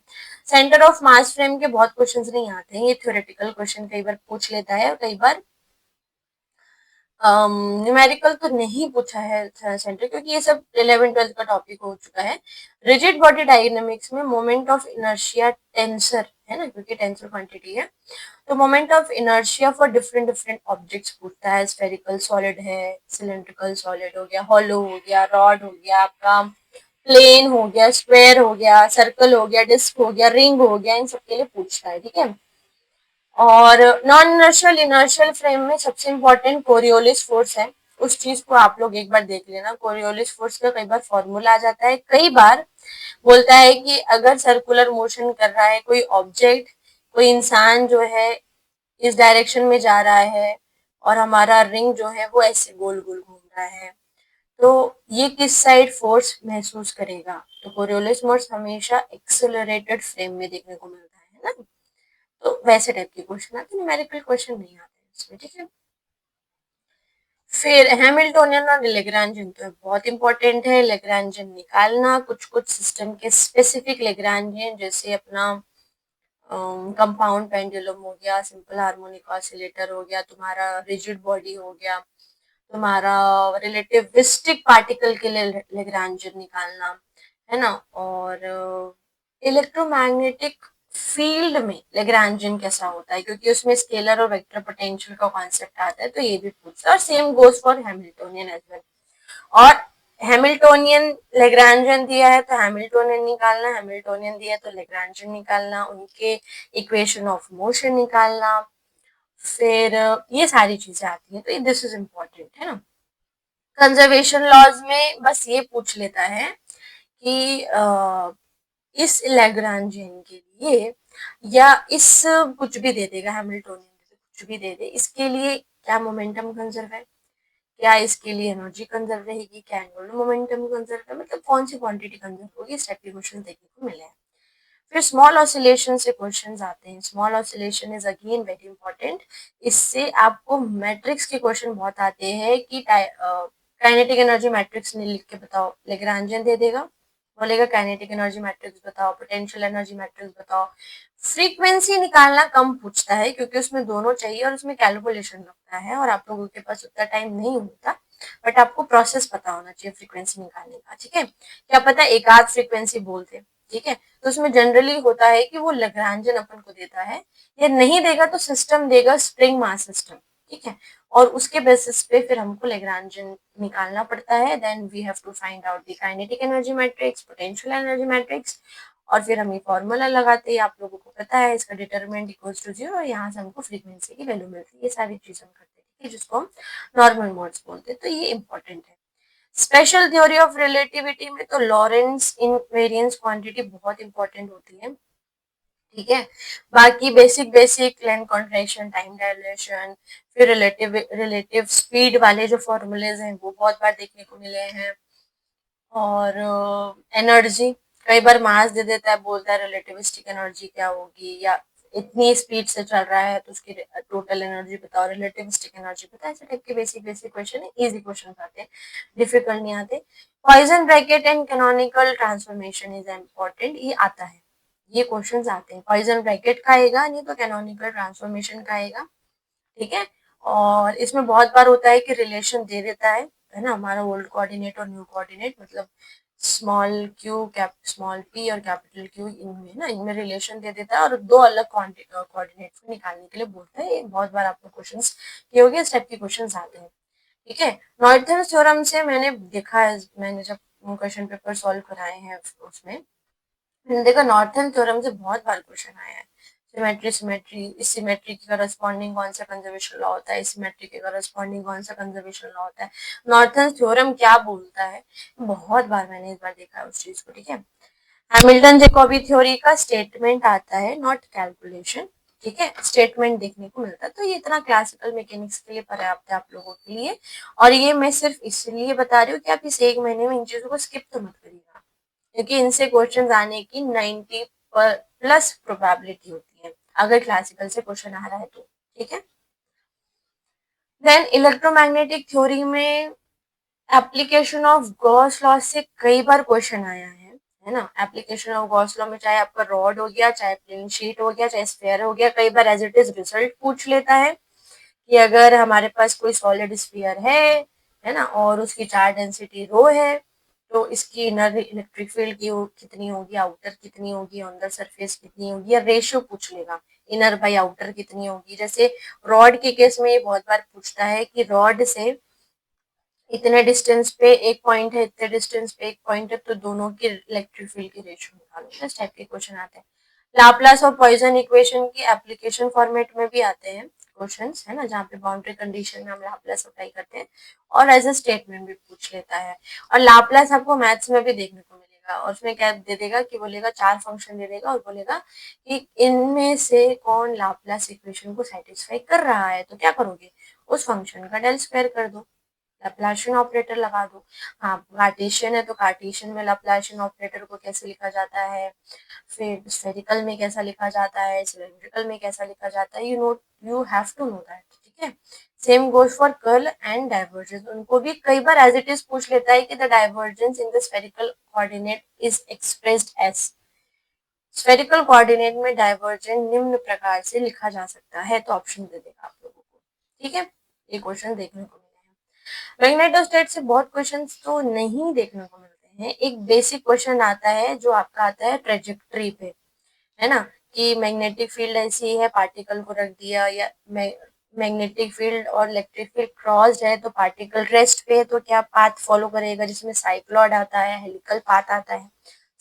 सेंटर ऑफ मास फ्रेम के बहुत क्वेश्चंस नहीं आते हैं, ये थ्योरेटिकल क्वेश्चन कई बार पूछ लेता है और कई बार न्यूमेरिकल तो नहीं पूछा है सेंटर, क्योंकि ये सब 11th-12th का टॉपिक हो चुका है। रिजिड बॉडी डायनेमिक्स में मोमेंट ऑफ इनर्शिया टेंसर है ना, क्योंकि टेंसर क्वांटिटी है, तो moment of inertia for different different objects पूछता है। स्फेरिकल सॉलिड है, सिलेंड्रिकल सॉलिड हो गया, हॉलो हो गया, रॉड हो गया, आपका प्लेन हो गया, स्क्वायर हो गया, सर्कल हो गया, डिस्क हो गया, रिंग हो गया, इन सब के लिए पूछता है, ठीक है। और नॉन इनर्शियल इनर्शियल फ्रेम में सबसे इंपॉर्टेंट कोरियोलिस फोर्स है, उस चीज को आप लोग एक बार देख लेना। कोरियोलिस फोर्स का कई बार फॉर्मूला आ जाता है, कई बार बोलता है कि अगर सर्कुलर मोशन कर रहा है कोई ऑब्जेक्ट, कोई इंसान जो है इस डायरेक्शन में जा रहा है और हमारा रिंग जो है वो ऐसे गोल गोल घूम रहा है, तो ये किस साइड फोर्स महसूस करेगा। तो कोरियोलिस फोर्स हमेशा एक्सेलरेटेड फ्रेम में देखने को मिलता है ना। तो वैसे टाइप के क्वेश्चन आते हैं, न्यूमेरिकल क्वेश्चन नहीं आते इसमें, ठीक है। फिर हैमिल्टोनियन और लेग्रांजियन तो बहुत इंपॉर्टेंट है, लेग्रांजियन निकालना, कुछ कुछ सिस्टम के स्पेसिफिक लेग्रांजियन, जैसे अपना कंपाउंड पेंडुलम हो गया, सिंपल हार्मोनिक ऑसिलेटर हो गया, तुम्हारा रिजिड बॉडी हो गया, तुम्हारा रिलेटिविस्टिक पार्टिकल के लिए लेग्रांजियन निकालना है ना, और इलेक्ट्रोमैग्नेटिक फील्ड में लेग्रांजियन कैसा होता है, क्योंकि उसमें स्केलर और वेक्टर पोटेंशियल का कॉन्सेप्ट आता है, तो ये भी पूछता है। और same goes for Hamiltonian as well. और हैमिल्टोनियन लेग्रांजियन दिया है तो हैमिल्टोनियन निकालना, हैमिल्टोनियन दिया है तो लेग्रांजियन निकालना, उनके इक्वेशन ऑफ मोशन निकालना, फिर ये सारी चीजें आती हैं, तो दिस इज इम्पोर्टेंट है ना। कंजर्वेशन लॉज में बस ये पूछ लेता है कि इस लैग्रांजियन के लिए, या इस कुछ भी दे देगा, हैमिल्टोनियन कुछ भी दे दे, इसके लिए क्या मोमेंटम कंजर्व है, क्या इसके लिए एनर्जी कंजर्व रहेगी, क्या एंगुलर मोमेंटम कंजर्व है, मतलब कौन सी क्वांटिटी कंजर्व होगी, इस टाइप के क्वेश्चन देखने को मिले हैं। फिर स्मॉल ऑसिलेशन से क्वेश्चंस आते हैं। Small oscillation is again very important, इससे आपको मैट्रिक्स के क्वेश्चन बहुत आते हैं कि काइनेटिक एनर्जी मैट्रिक्स ने लिख के बताओ, लेग्रांजियन दे देगा, बोलेगा काइनेटिक एनर्जी मैट्रिक्स बताओ, पोटेंशियल एनर्जी मैट्रिक्स बताओ। फ्रीक्वेंसी निकालना कम पूछता है, क्योंकि उसमें दोनों चाहिए और उसमें कैलकुलेशन लगता है और आप लोगों के पास उतना टाइम नहीं होता, बट आपको प्रोसेस पता होना चाहिए फ्रीक्वेंसी निकालने का, ठीक है। क्या पता एक आध फ्रीक्वेंसी बोलते, ठीक है। तो उसमें जनरली होता है कि वो लैग्रांजियन अपन को देता है, या नहीं देगा तो सिस्टम देगा, स्प्रिंग मास सिस्टम, ठीक है। और उसके बेसिस पे फिर हमको लैग्रांजियन निकालना पड़ता है। Then we have to find out the kinetic energy matrix, potential energy matrix, और फिर हम ये फॉर्मूला लगाते हैं, आप लोगों को पता है इसका डिटरमिनेंट इक्वल्स टू 0, और यहाँ से हमको फ्रीक्वेंसी की वैल्यू मिलती है। ये सारी चीजें हम करते हैं, ठीक है, जिसको हम नॉर्मल मोड्स बोलते हैं। तो ये इंपॉर्टेंट है। स्पेशल थ्योरी ऑफ रिलेटिविटी में तो लॉरेंस इनवेरियंस क्वांटिटी बहुत इंपॉर्टेंट होती है, ठीक है। बाकी basic basic length contraction, time dilation, फिर रिलेटिव रिलेटिव स्पीड वाले जो फॉर्मूलेज हैं वो बहुत बार देखने को मिले हैं। और एनर्जी कई बार मास दे देता है, बोलता है रिलेटिविस्टिक एनर्जी क्या होगी, या इतनी स्पीड से चल रहा है तो उसकी टोटल एनर्जी बताओ, रिलेटिविस्टिक एनर्जी बताओ। ऐसे टाइप के बेसिक बेसिक क्वेश्चन है, इजी क्वेश्चन आते हैं, डिफिकल्ट नहीं आते। Poison bracket and canonical transformation is important, ये आता है, ये क्वेश्चंस आते हैं। पॉइजन ब्रैकेट का आएगा, नहीं तो कैनोनिकल ट्रांसफॉर्मेशन का आएगा, ठीक है। और इसमें बहुत बार होता है कि रिलेशन दे देता है ना, हमारा ओल्ड कोऑर्डिनेट और न्यू कोऑर्डिनेट, मतलब small Q cap small P और कैपिटल क्यू इनमें ना इनमें रिलेशन दे देता है और दो अलग कोऑर्डिनेट्स को निकालने के लिए बोलता है। ये बहुत बार आपको क्वेश्चंस किए होंगे, इस टाइप के क्वेश्चंस आते हैं। ठीक है, नॉर्थन थ्योरम से मैंने देखा है, मैंने जब क्वेश्चन पेपर सॉल्व कराए हैं उसमें मैंने देखा नॉर्थन थ्योरम से बहुत बार क्वेश्चन आया है। सिमेट्री सिमेट्री इस सिमेट्री के करस्पॉन्डिंग कौन सा कंजर्वेशन लॉ होता है, इस सिमेट्री के करस्पॉन्डिंग कौन सा कंजर्वेशन लॉ होता है, नॉर्थन थ्योरम क्या बोलता है, बहुत बार मैंने इस बार देखा है उस चीज को। ठीक है, हैमिल्टन जैकोबी थ्योरी का स्टेटमेंट आता है, नॉट कैलकुलेशन। ठीक है, स्टेटमेंट देखने को मिलता है, तो ये इतना क्लासिकल मैकेनिक्स के लिए पर्याप्त है आप लोगों के लिए। और ये मैं सिर्फ इसलिए बता रही हूँ कि आप इस एक महीने में इन चीजों को स्किप तो मत करिएगा, क्योंकि इनसे क्वेश्चन आने की 90+ प्रोबेबिलिटी होती है अगर क्लासिकल से क्वेश्चन आ रहा है तो। ठीक है, देन इलेक्ट्रोमैग्नेटिक थ्योरी में एप्लीकेशन ऑफ गॉस लॉ से कई बार क्वेश्चन आया है ना। एप्लीकेशन ऑफ गॉस लॉ में चाहे आपका रॉड हो गया, चाहे प्लेन शीट हो गया, चाहे स्फीयर हो गया, कई बार एज इट इज रिजल्ट पूछ लेता है कि अगर हमारे पास कोई सॉलिड स्फीयर है ना, और उसकी चार्ज डेंसिटी रो है, तो इसकी इनर इलेक्ट्रिक फील्ड की कितनी होगी, आउटर कितनी होगी, अंदर सरफेस कितनी होगी, या रेशियो पूछ लेगा इनर बाई आउटर कितनी होगी। जैसे रॉड के केस में ये बहुत बार पूछता है कि रॉड से इतने डिस्टेंस पे एक पॉइंट है, इतने डिस्टेंस पे एक पॉइंट है, तो दोनों की इलेक्ट्रिक फील्ड की रेशियो निकालो। इस टाइप के क्वेश्चन आते हैं। लाप्लास और पॉइसन इक्वेशन की एप्लीकेशन फॉर्मेट में भी आते हैं क्वेश्चंस, है ना, जहाँ पे बाउंड्री कंडीशन में हम लाप्लास अप्लाई करते हैं और एज अ स्टेटमेंट भी पूछ लेता है। और लाप्लास आपको मैथ्स में भी देखने को मिलेगा, और उसमें क्या दे देगा कि बोलेगा चार फंक्शन दे देगा और बोलेगा कि इनमें से कौन लाप्लास इक्वेशन को सेटिस्फाई कर रहा है, तो क्या करोगे, उस फंक्शन का डेल स्क्वायर कर दो, लैप्लाशियन ऑपरेटर लगा दो। हाँ, कार्टेशियन है तो कार्टेशियन में लैप्लाशियन ऑपरेटर को कैसे लिखा जाता है, फिर स्फेरिकल में कैसा लिखा जाता है, सिलेंड्रिकल में कैसा लिखा जाता है, you have to know that. ठीक है, same goes for curl and divergence, उनको भी कई बार एज इट इज पूछ लेता है कि the divergence in the spherical coordinate is expressed as. Spherical coordinate में डाइवर्जेंट निम्न प्रकार से लिखा जा सकता है, तो ऑप्शन दे देगा आप लोगों को। ठीक है, ये क्वेश्चन देखने को मिले हैं। मैग्नेटोस्टेट से बहुत क्वेश्चंस तो नहीं देखने को मिलते हैं। एक बेसिक क्वेश्चन आता है जो आपका आता है ट्रेजेक्ट्री पे, है ना, कि मैग्नेटिक फील्ड ऐसी है, पार्टिकल को रख दिया, या मैग्नेटिक फील्ड और इलेक्ट्रिक फील्ड क्रॉस्ड है, तो पार्टिकल रेस्ट पे है तो क्या पाथ फॉलो करेगा, जिसमें साइक्लॉइड आता है, हेलिकल पाथ आता है,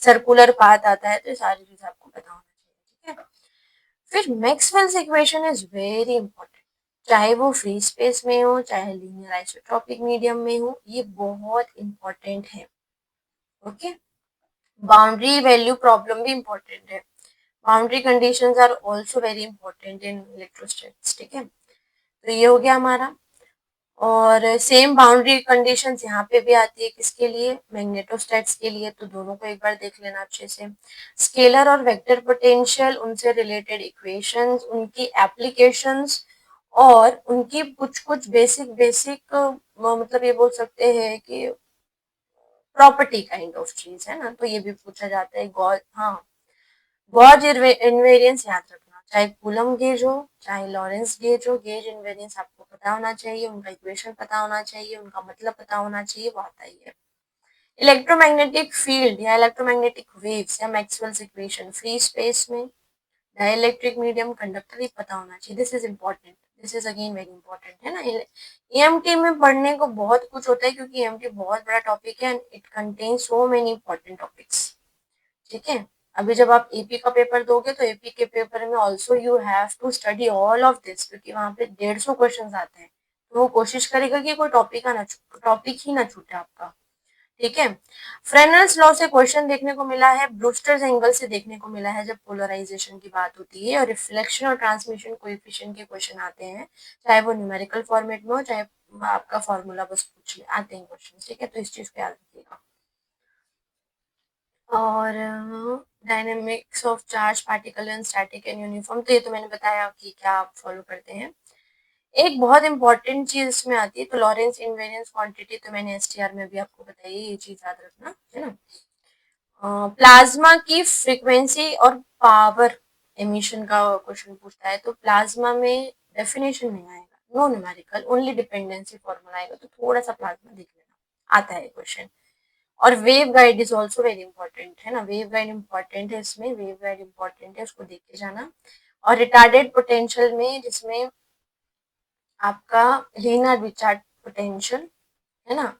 सर्कुलर पाथ आता है, तो ये सारी चीज आपको पता होना चाहिए। ठीक है, फिर Maxwell's equation is very important, चाहे वो फ्री स्पेस में हो, चाहे लीनियर आइसोट्रॉपिक मीडियम में हो, ये बहुत इंपॉर्टेंट है। ओके, बाउंड्री वैल्यू प्रॉब्लम भी इंपॉर्टेंट है, boundary conditions are also very important in electrostatics. ठीक है, तो ये हो गया हमारा। और सेम बाउंड्री कंडीशंस यहाँ पे भी आती है, किसके लिए, मैग्नेटोस्टैट्स के लिए, तो दोनों को एक बार देख लेना अच्छे से। स्केलर और वेक्टर पोटेंशियल, उनसे रिलेटेड इक्वेशंस, उनकी एप्लीकेशंस, और उनकी कुछ कुछ बेसिक बेसिक मतलब ये बोल सकते हैं कि प्रॉपर्टी काइंड ऑफ चीज है ना, तो ये भी पूछा जाता है। गॉज, हाँ, गॉज इनवेरियंस याद रखना, चाहे कूलम गेज हो, चाहे लॉरेंस गेज हो, गेज इनवेरियंस आपको पता होना चाहिए, उनका इक्वेशन पता होना चाहिए, उनका मतलब पता होना चाहिए, वो आता ही है। इलेक्ट्रोमैग्नेटिक फील्ड या इलेक्ट्रोमैग्नेटिक वेव्स या मैक्सवेल्स इक्वेशन, फ्री स्पेस में, डाइलेक्ट्रिक मीडियम, कंडक्टर, ही पता होना चाहिए। This is important, this is again very important, है ना। ईएमटी में पढ़ने को बहुत कुछ होता है, क्योंकि ईएमटी बहुत बड़ा टॉपिक है and it contain so many important topics. ठीक है, अभी जब आप एपी का पेपर दोगे तो एपी के पेपर में also you have to study all of this, क्योंकि वहां पे 150 क्वेश्चन आते हैं, तो वो कोशिश करेगा कि कोई टॉपिक ही ना छूटे आपका। ठीक है, फ्रेनेल्स लॉ से क्वेश्चन देखने को मिला है, ब्रूस्टर्स एंगल से देखने को मिला है जब पोलराइजेशन की बात होती है, और रिफ्लेक्शन और ट्रांसमिशन कोएफिशिएंट के क्वेश्चन आते हैं, चाहे वो न्यूमेरिकल फॉर्मेट में हो, चाहे आपका फॉर्मूला बस पूछ ले, आते हैं क्वेश्चन। ठीक है, तो इस चीज को याद रखिएगा। और dynamics of charge particle and static and uniform, तो ये तो मैंने बताया कि क्या आप फॉलो करते हैं। एक बहुत इंपॉर्टेंट चीज इसमें आती है, तो लॉरेंस इनवेरियंस क्वांटिटी, तो मैंने एसटीआर में भी आपको बताई है, ये चीज याद रखना, है ना। प्लाज्मा की फ्रीक्वेंसी और पावर एमिशन का क्वेश्चन पूछता है, तो प्लाज्मा में डेफिनेशन नहीं आएगा, no numerical, only dependency formula आएगा, तो थोड़ा सा प्लाज्मा देख लेना, आता है क्वेश्चन। और wave guide is also very important, है ना, वेव गाइड इंपॉर्टेंट है इसमें, वेव गाइड इंपॉर्टेंट है, उसको देख के जाना। और रिटार्डेड पोटेंशियल में जिसमें आपका लीनियर डिस्चार्ज पोटेंशियल, है ना,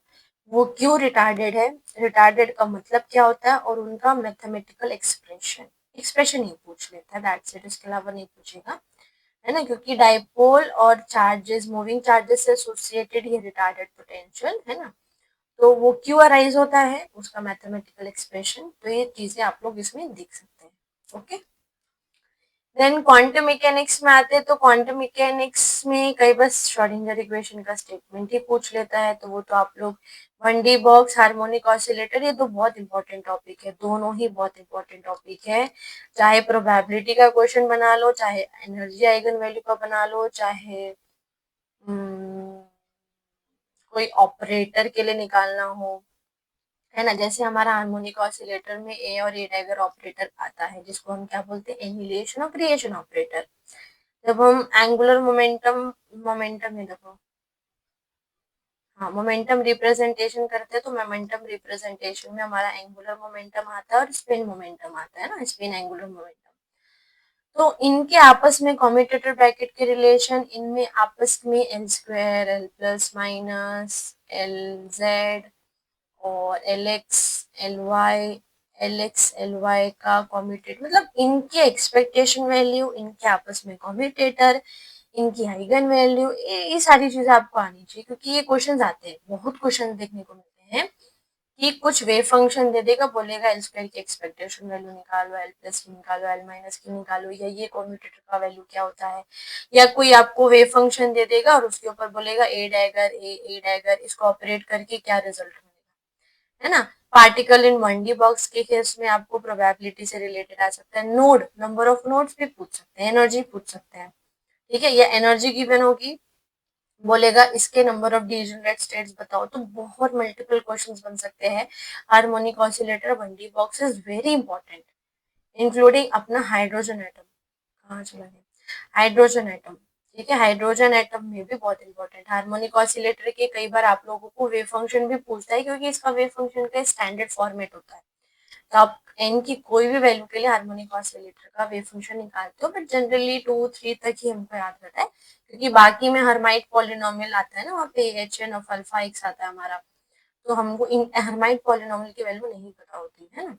वो क्यों रिटार्डेड है, रिटार्डेड का मतलब क्या होता है, और उनका मैथमेटिकल एक्सप्रेशन, एक्सप्रेशन ही पूछ लेता है, दैट्स इट, इसके अलावा नहीं पूछेगा, है ना, क्योंकि डाइपोल और चार्जेस, मूविंग चार्जेस से एसोसिएटेड ये रिटार्डेड पोटेंशियल, है ना, तो वो क्यों अराइज होता है, उसका मैथमेटिकल एक्सप्रेशन, तो ये चीजें आप लोग इसमें देख सकते हैं। ओके, देन क्वांटम मैकेनिक्स में आते हैं, तो क्वांटम मैकेनिक्स में कई बार श्रोडिंगर इक्वेशन का स्टेटमेंट ही पूछ लेता है, तो वो तो आप लोग 1D बॉक्स, हार्मोनिक ऑसिलेटर, ये तो बहुत इंपॉर्टेंट टॉपिक है, दोनों ही बहुत इंपॉर्टेंट टॉपिक है, चाहे प्रोबेबिलिटी का क्वेश्चन बना लो, चाहे एनर्जी आइगन वैल्यू का बना लो, चाहे कोई ऑपरेटर के लिए निकालना हो, है ना, जैसे हमारा हार्मोनिक ऑसिलेटर में ए और ए डैगर ऑपरेटर आता है, जिसको हम क्या बोलते हैं, एनिहिलेशन और क्रिएशन ऑपरेटर। जब हम एंगुलर मोमेंटम, मोमेंटम में देखो, हाँ, मोमेंटम रिप्रेजेंटेशन करते हैं, तो मोमेंटम रिप्रेजेंटेशन में हमारा एंगुलर मोमेंटम आता है और स्पिन मोमेंटम आता है ना, स्पिन एंगुलर मोमेंटम। तो इनके आपस में कम्यूटेटर ब्रैकेट के रिलेशन, इनमें आपस में L square, L plus minus, L Z और L X, L Y, L X L Y का कम्यूटेटर, मतलब इनके एक्सपेक्टेशन वैल्यू, इनके आपस में कम्यूटेटर, इनकी आइगन वैल्यू, ये सारी चीजें आपको आनी चाहिए, क्योंकि ये क्वेश्चंस आते हैं, बहुत क्वेश्चंस देखने को मिलते हैं कि कुछ वेव फंक्शन दे देगा, बोलेगा एल स्क्वायर की एक्सपेक्टेशन वैल्यू निकालो, एल प्लस की निकालो, एल माइनस की निकालो, या ये कम्यूटेटर का वैल्यू क्या होता है, या कोई आपको वेव फंक्शन दे देगा और उसके ऊपर बोलेगा ए डैगर, ए डैगर, इसको ऑपरेट करके क्या रिजल्ट मिलेगा, है ना। पार्टिकल इन 1D बॉक्स के केस में आपको प्रोबेबिलिटी से रिलेटेड आ सकता है, नोड, नंबर ऑफ नोड्स भी पूछ सकते हैं, एनर्जी पूछ सकते हैं, ठीक है, या एनर्जी गिवन होगी, बोलेगा इसके नंबर ऑफ डिजनरेट स्टेट्स बताओ, तो बहुत मल्टीपल क्वेश्चंस बन सकते हैं। Harmonic oscillator 1D box is very important, including अपना हाइड्रोजन एटम, कहाँ चला गया, हाइड्रोजन एटम, ठीक है, हाइड्रोजन एटम में भी बहुत इंपॉर्टेंट, हार्मोनिक ऑसिलेटर के कई बार आप लोगों को वेव फंक्शन भी पूछता है, क्योंकि इसका वेव फंक्शन का स्टैंडर्ड फॉर्मेट होता है, तो आप एन की कोई भी वैल्यू के लिए हार्मोनिक ऑसिलेटर का वेव फंक्शन निकालते हो, बट जनरली 2 3 तक ही हमको याद रहता है, क्योंकि बाकी में हर्माइट पॉलिनोमियल आता है ना, वहाँ पे H N of alpha X आता है हमारा, तो हमको इन हर्माइट पॉलिनोमियल की वैल्यू नहीं पता होती है ना,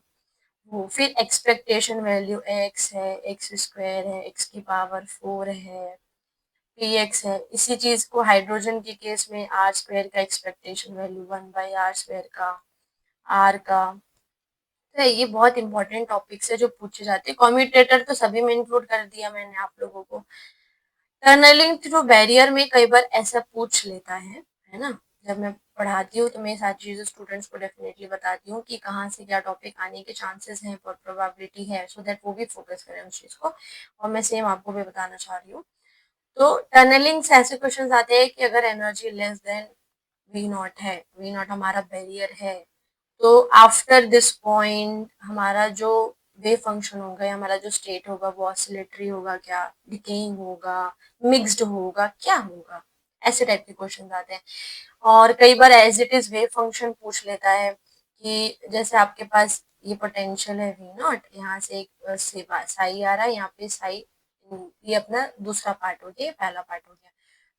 वो फिर एक्सपेक्टेशन वैल्यू एक्स है, एक्स स्क्वायर है, एक्स की पावर 4 है, पी एक्स है, इसी चीज को हाइड्रोजन के केस में आर स्क्वायर का एक्सपेक्टेशन वैल्यू 1/r² का, आर का, तो ये बहुत इंपॉर्टेंट टॉपिक्स है जो पूछे जाते हैं, कम्यूटेटर तो सभी में इंक्लूड कर दिया मैंने आप लोगों को। टनलिंग थ्रू बैरियर में कई बार ऐसा पूछ लेता है ना, जब मैं पढ़ाती हूँ तो मैं सारी चीजें स्टूडेंट्स को डेफिनेटली बताती हूँ कि कहाँ से क्या टॉपिक आने के चांसेस हैं और प्रोबेबिलिटी है, सो दैट वो भी फोकस करें उस चीज को, और मैं सेम आपको भी बताना चाह रही हूँ। तो टनलिंग से ऐसे क्वेश्चन आते हैं कि अगर energy less than V not है, वी नॉट हमारा बैरियर है, तो आफ्टर दिस पॉइंट हमारा जो वेव फंक्शन होगा या हमारा जो स्टेट होगा वो ऑसिलेटरी होगा क्या, डिकेइंग होगा, मिक्स्ड होगा, क्या होगा, ऐसे टाइप के क्वेश्चन आते हैं। और कई बार as it is wave function पूछ लेता है कि जैसे आपके पास ये पोटेंशियल है वी नॉट, यहाँ से एक साई आ रहा है, यहाँ पे साई, ये अपना दूसरा पार्ट हो गया, पहला पार्ट हो गया,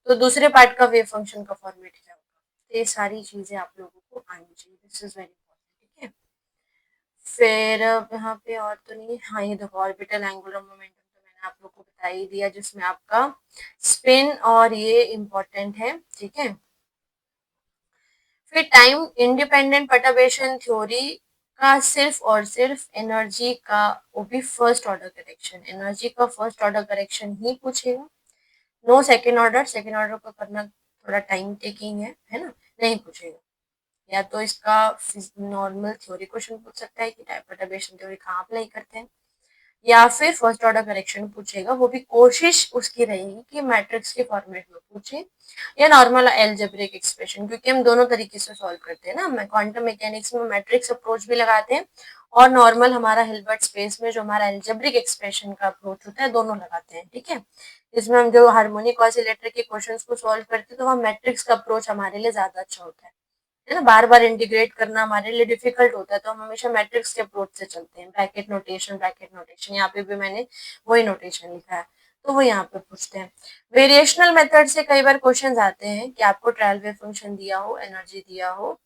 तो दूसरे पार्ट का वेव फंक्शन का फॉर्मेट क्या होगा, तो ये सारी चीजें आप लोगों को आनी चाहिए, दिस इज वेरी इंपॉर्टेंट, ठीक है। फिर यहाँ पे और तो नहीं, हाँ ये देखो ऑर्बिटल एंगुलर मोमेंटम तो मैंने आप लोग को बता ही दिया, जिसमें आपका स्पिन और ये इम्पोर्टेंट है, ठीक है। फिर टाइम इंडिपेंडेंट परटर्बेशन थ्योरी का सिर्फ और सिर्फ एनर्जी का, वो भी फर्स्ट ऑर्डर करेक्शन, एनर्जी का फर्स्ट ऑर्डर करेक्शन ही पूछेगा, no second order, second order का करना थोड़ा टाइम टेकिंग है ना, नहीं पूछेगा। या तो इसका नॉर्मल थ्योरी क्वेश्चन पूछ सकता है कि परटर्बेशन थ्योरी कहाँ अप्लाई करते हैं, या फिर फर्स्ट ऑर्डर करेक्शन पूछेगा, वो भी कोशिश उसकी रहेगी कि मैट्रिक्स के फॉर्मेट में पूछे, या नॉर्मल एल्जेब्रिक एक्सप्रेशन, क्योंकि हम दोनों तरीके से सॉल्व करते हैं ना, क्वांटम मैकेनिक्स में मैट्रिक्स अप्रोच भी लगाते हैं, और नॉर्मल हमारा हिल्बर्ट स्पेस में जो हमारा एल्जेब्रिक एक्सप्रेशन का अप्रोच होता है, दोनों लगाते हैं, ठीक है। इसमें हम जो हार्मोनिक ऑसिलेटर के क्वेश्चंस को सॉल्व करते हैं, तो वहाँ मैट्रिक्स का अप्रोच हमारे लिए ज्यादा अच्छा होता है है ना, बार बार इंटीग्रेट करना हमारे लिए डिफिकल्ट होता है, तो हम हमेशा मैट्रिक्स के अप्रोच से चलते हैं, ब्रैकेट नोटेशन, यहाँ पे भी मैंने वही नोटेशन लिखा है, तो वो यहाँ पे पूछते हैं। वेरिएशनल मेथड से कई बार क्वेश्चंस आते हैं कि आपको ट्रायल वेव फंक्शन दिया हो, एनर्जी दिया हो,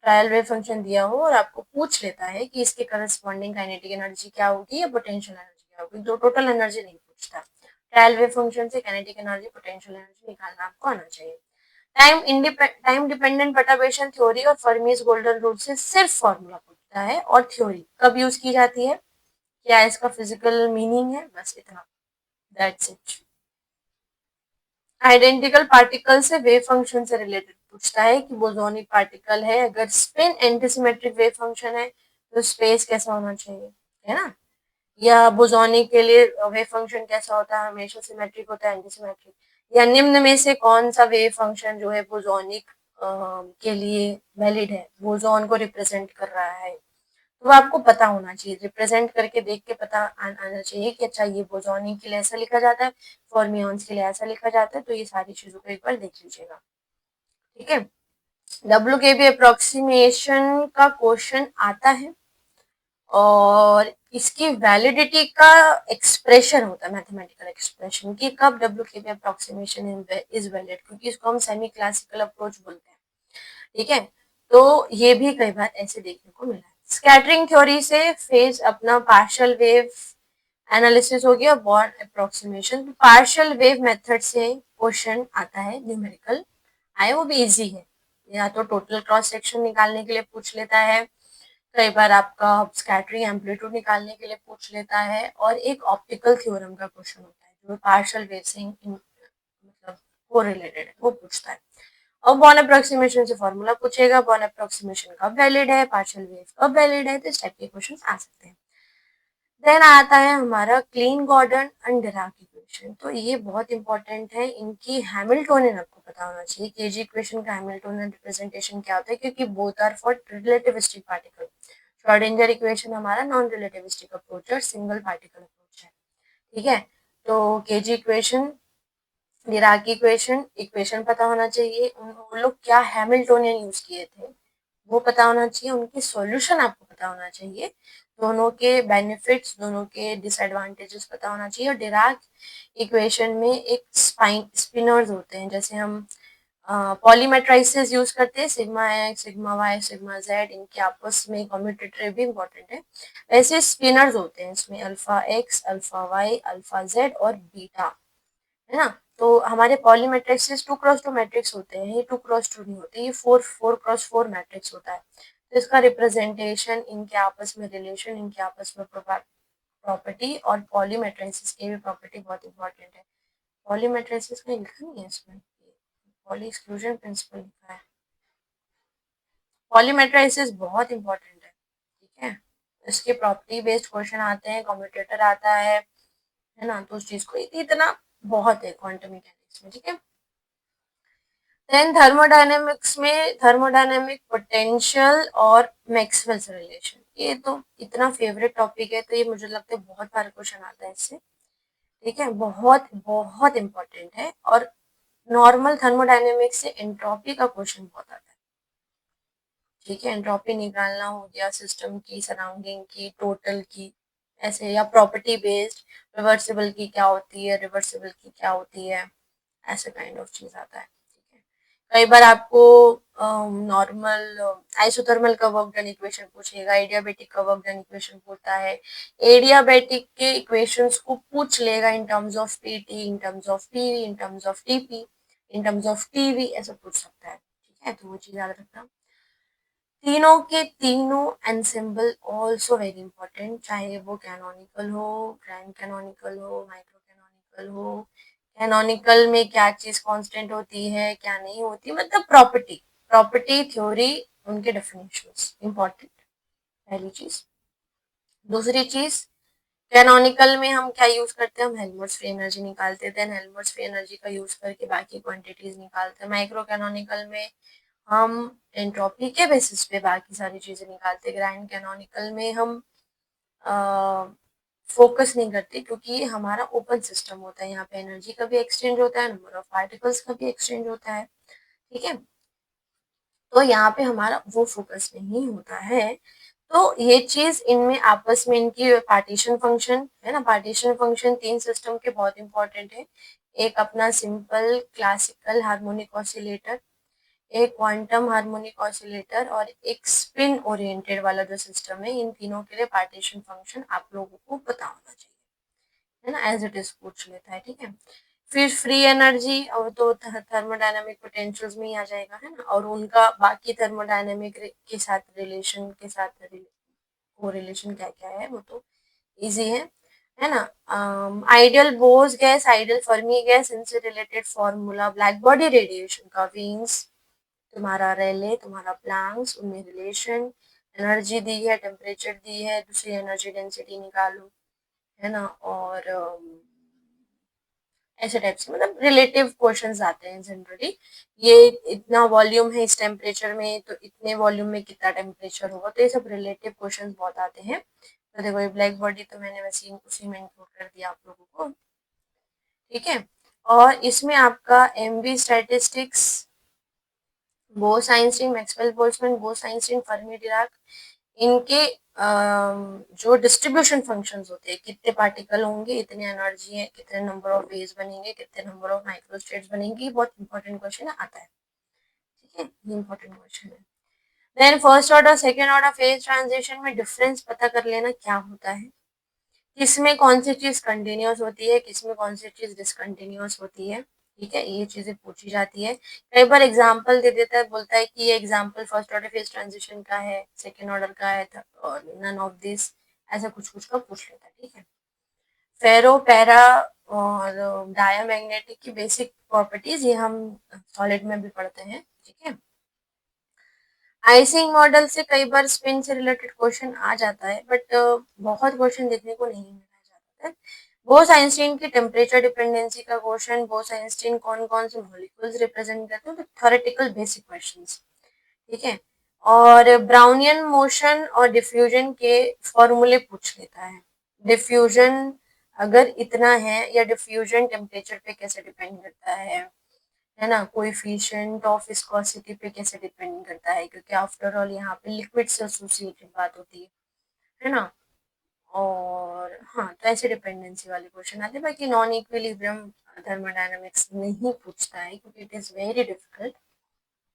ट्रायल वेव फंक्शन दिया हो और आपको पूछ लेता है कि इसके करस्पॉन्डिंग काइनेटिक एनर्जी क्या होगी या पोटेंशियल एनर्जी क्या होगी, तो टोटल एनर्जी नहीं पूछता। ट्रायल वेव फंक्शन से काइनेटिक एनर्जी, पोटेंशियल एनर्जी निकालना आपको आना चाहिए। टाइम डिपेंडेंट परटर्बेशन थ्योरी और फर्मीज गोल्डन रूल से सिर्फ फॉर्मूला पूछता है, और थ्योरी कब यूज की जाती है, क्या इसका फिजिकल मीनिंग है, बस इतना, दैट्स इट। आइडेंटिकल पार्टिकल से वेव फंक्शन से रिलेटेड पूछता है कि बोसोनिक पार्टिकल है, अगर स्पिन एंटीसिमेट्रिक वेव फंक्शन है तो स्पेस कैसा होना चाहिए, है ना, या बोसोनिक के लिए वेव फंक्शन कैसा होता है, हमेशा सिमेट्रिक होता है, एंटीसिमेट्रिक, या निम्न में से कौन सा वेव फंक्शन जो है बोसोनिक के लिए वैलिड है, बोसोन को रिप्रेजेंट कर रहा है, तो आपको पता होना चाहिए, रिप्रेजेंट करके देख के पता आना चाहिए कि अच्छा ये बोसोनिक के लिए ऐसा लिखा जाता है, फॉर्मियंस के लिए ऐसा लिखा जाता है, तो ये सारी चीजों को एक बार देख लीजिएगा, ठीक है। WKB अप्रोक्सीमेशन का क्वेश्चन आता है, और इसकी वैलिडिटी का एक्सप्रेशन होता है, मैथमेटिकल एक्सप्रेशन कि कब WKB अप्रोक्सीमेशन इज वैलिड, क्योंकि इसको हम सेमी क्लासिकल अप्रोच बोलते हैं, ठीक है, तो ये भी कई बार ऐसे देखने को मिला है। स्कैटरिंग थ्योरी से फेज अपना पार्शियल वेव एनालिसिस हो गया, born approximation, partial wave method से क्वेश्चन आता है न्यूमेरिकल, आए वो भी इजी है, या तो टोटल क्रॉस सेक्शन निकालने के लिए पूछ लेता है, कई बार आपका स्कैटरिंग एम्पलीट्यूड निकालने के लिए पूछ लेता है, और एक ऑप्टिकल थ्योरम का क्वेश्चन होता है जो पार्शियल वेव से मतलब वो रिलेटेड है, वो पूछता है। और बॉर्न अप्रोक्सीमेशन से फॉर्मूला पूछेगा, बॉर्न अप्रोक्सीमेशन कब वैलिड है, पार्शियल वेव कब वैलिड है, तो इस टाइप के क्वेश्चन आ सकते हैं। देन आता है हमारा Klein Gordon and Dirac equation, तो ये बहुत इंपॉर्टेंट है, इनकी हैमिल्टोनियन आपको पता होना चाहिए, केजी इक्वेशन का हैमिल्टोनियन रिप्रेजेंटेशन क्या होता है, क्योंकि both are for relativistic particle. Schrodinger equation हमारा नॉन रिलेटिविस्टिक अप्रोच है, सिंगल पार्टिकल अप्रोच है, ठीक है, तो KG equation, Dirac equation, equation पता होना चाहिए, उन लोग क्या हैमिल्टोनियन यूज किए थे वो पता होना चाहिए, उनकी सॉल्यूशन आपको पता होना चाहिए, दोनों के बेनिफिट्स, दोनों के डिसएडवांटेजेस पता होना चाहिए, और डिराक इक्वेशन में एक स्पिनर्स होते हैं, जैसे हम पॉलीमेट्राइसिस यूज करते हैं, sigma X, sigma Y, sigma Z, इनके आपस में कम्यूटेटर भी इंपॉर्टेंट है, वैसे स्पिनर्स होते हैं इसमें, alpha X, alpha Y, alpha Z और बीटा, है ना, तो हमारे पॉलीमेट्रिक्स 2x2 मैट्रिक्स होते हैं, ये 2x2 नहीं होते, ये 4x4 मैट्रिक्स होता है, तो इसका रिप्रेजेंटेशन, इनके आपस में रिलेशन, इनके आपस में प्रॉपर्टी, और पॉलीमेट्रिक्स की भी प्रॉपर्टी बहुत इंपॉर्टेंट है। पॉलीमेट्रिक्स का लिखा नहीं है इसमें, पॉली एक्सक्लूजन प्रिंसिपल लिखा है, पॉलीमेट्रिक्स बहुत इंपॉर्टेंट है, ठीक है, इसके प्रॉपर्टी बेस्ड क्वेश्चन आते हैं, कम्यूटेटर आता है ना, तो उस चीज को इतना बहुत है क्वांटम मैकेनिक्स में, ठीक है। देन थर्मोडायनेमिक्स में थर्मोडायनेमिक पोटेंशियल और मैक्सवेल्स रिलेशन, ये तो इतना फेवरेट टॉपिक है, तो ये मुझे लगता है बहुत बार क्वेश्चन आता है इससे, ठीक है, बहुत बहुत इंपॉर्टेंट है, और नॉर्मल थर्मोडायनेमिक्स से एंट्रोपी का क्वेश्चन बहुत आता है, ठीक है, एंट्रोपी निकालना हो गया सिस्टम की, सराउंडिंग की, टोटल की, ऐसे, या प्रॉपर्टी बेस्ड, रिवर्सिबल की क्या होती है, रिवर्सिबल की क्या होती है, ऐसे काइंड ऑफ चीज आता है, ठीक है। कई बार आपको नॉर्मल आइसोथर्मल का वर्क डन इक्वेशन पूछेगा, एडियाबेटिक का वर्क डन इक्वेशन पूछता है, एडियाबेटिक के इक्वेशंस को पूछ लेगा in terms of PT, in terms of PV, in terms of TP, in terms of TV, ऐसा पूछ सकता है, ठीक है, तो वो चीज याद रखना। तीनों के तीनों एनसेम्बल ऑल्सो वेरी इंपॉर्टेंट, चाहे वो कैनोनिकल हो, ग्रैंड कैनोनिकल हो, माइक्रो कैनोनिकल हो, कैनोनिकल में क्या चीज कांस्टेंट होती है, क्या नहीं होती, मतलब प्रॉपर्टी, प्रॉपर्टी थ्योरी, उनके डेफिनेशंस इंपॉर्टेंट, पहली चीज। दूसरी चीज, कैनोनिकल में हम क्या यूज करते हैं, हम हेल्महोल्ट्ज फ्री एनर्जी निकालते हैं, हेल्महोल्ट्ज फ्री एनर्जी का यूज करके बाकी क्वांटिटीज निकालते हैं। माइक्रो कैनोनिकल में हम एंट्रोपी के बेसिस पे बाकी सारी चीजें निकालते हैं। ग्रैंड कैनोनिकल में हम फोकस नहीं करते, क्योंकि हमारा ओपन सिस्टम होता है, यहाँ पे एनर्जी का भी एक्सचेंज होता है, नंबर ऑफ पार्टिकल्स का भी एक्सचेंज होता है, ठीक है। तो यहाँ पे हमारा वो फोकस नहीं होता है। तो ये चीज इनमें आपस में इनकी पार्टीशन फंक्शन है ना, पार्टीशन फंक्शन तीन सिस्टम के बहुत इंपॉर्टेंट है। एक अपना सिंपल क्लासिकल हार्मोनिक ऑसिलेटर, एक क्वांटम हार्मोनिक ऑसिलेटर और एक स्पिन ओरिएंटेड वाला जो सिस्टम है, इन तीनों के लिए पार्टीशन फंक्शन आप लोगों को पता होना चाहिए, है ना, एज इट इज पूछ लेता है, ठीक है। फिर फ्री एनर्जी और तो थर्मोडायनामिक पोटेंशियल्स में ही आ जाएगा, है ना, और उनका बाकी थर्मोडायनामिक के साथ रिलेशन के साथ कोरिलेशन क्या क्या है वो तो इजी है ना। Ideal Bose gas, ideal Fermi gas, इनसे related formula black body radiation का, वीन्स, तुम्हारा रेले, तुम्हारा प्लैंक्स, उनमें रिलेशन, एनर्जी दी है, टेम्परेचर दी है, दूसरी एनर्जी डेंसिटी निकालो, है ना, और ऐसे टाइप से मतलब रिलेटिव क्वेश्चंस आते हैं जनरली। ये इतना वॉल्यूम है इस टेम्परेचर में, तो इतने वॉल्यूम में कितना टेम्परेचर होगा, तो ये सब रिलेटिव क्वेश्चंस बहुत आते हैं। तो देखो ये ब्लैक बॉडी तो मैंने वैसे ही उसी में इंक्लूड कर दिया आप लोगों को, ठीक है। और इसमें आपका MV statistics, Bose Einstein, Maxwell Boltzmann, Bose Einstein, Fermi Dirac, इनके जो डिस्ट्रीब्यूशन फंक्शंस होते हैं, कितने पार्टिकल होंगे, इतने एनर्जी है, कितने नंबर ऑफ वेव्स बनेंगे, कितने नंबर ऑफ माइक्रोस्टेट्स बनेंगे, बहुत इंपॉर्टेंट क्वेश्चन आता है, ठीक है, ये इंपॉर्टेंट क्वेश्चन है। Then first order second order phase transition में डिफरेंस पता कर लेना क्या होता है, किसमें कौन सी चीज कंटिन्यूस होती है, किसमें कौन सी चीज डिसकंटिन्यूस होती है, ठीक है, ये चीजें पूछी जाती है। कई बार एग्जाम्पल दे देता है, बोलता है कि ये example first order phase transition का है, सेकेंड ऑर्डर का है, और नन ऑफ दिस, ऐसा कुछ कुछ का पूछ लेता है, ठीक है। फेरो पैरा और डायामैग्नेटिक की बेसिक प्रॉपर्टीज ये हम सॉलिड में भी पढ़ते हैं, ठीक है। आइसिंग मॉडल से कई बार स्पिन से रिलेटेड क्वेश्चन आ जाता है, बट बहुत क्वेश्चन देखने को नहीं मिला जाता है। बोस आइंस्टीन की टेम्परेचर डिपेंडेंसी का क्वेश्चन, बोस आइंस्टीन कौन कौन से मॉलिक्यूल्स रिप्रेजेंट करते हैं, तो थ्योरेटिकल बेसिक क्वेश्चंस, ठीक है। और ब्राउनियन मोशन और डिफ्यूजन के फॉर्मूले पूछ लेता है। डिफ्यूजन अगर इतना है, या डिफ्यूजन टेम्परेचर पे कैसे डिपेंड करता है ना, कोएफिशिएंट ऑफ विस्कोसिटी पे कैसे डिपेंड करता है, क्योंकि आफ्टर ऑल यहाँ पे लिक्विड से एसोसिएटेड बात होती है ना। और हाँ, तो ऐसे डिपेंडेंसी वाले क्वेश्चन आते हैं, बाकी नॉन इक्विलिब्रियम थर्मोडायनामिक्स नहीं पूछता है क्योंकि इट इज वेरी डिफिकल्ट,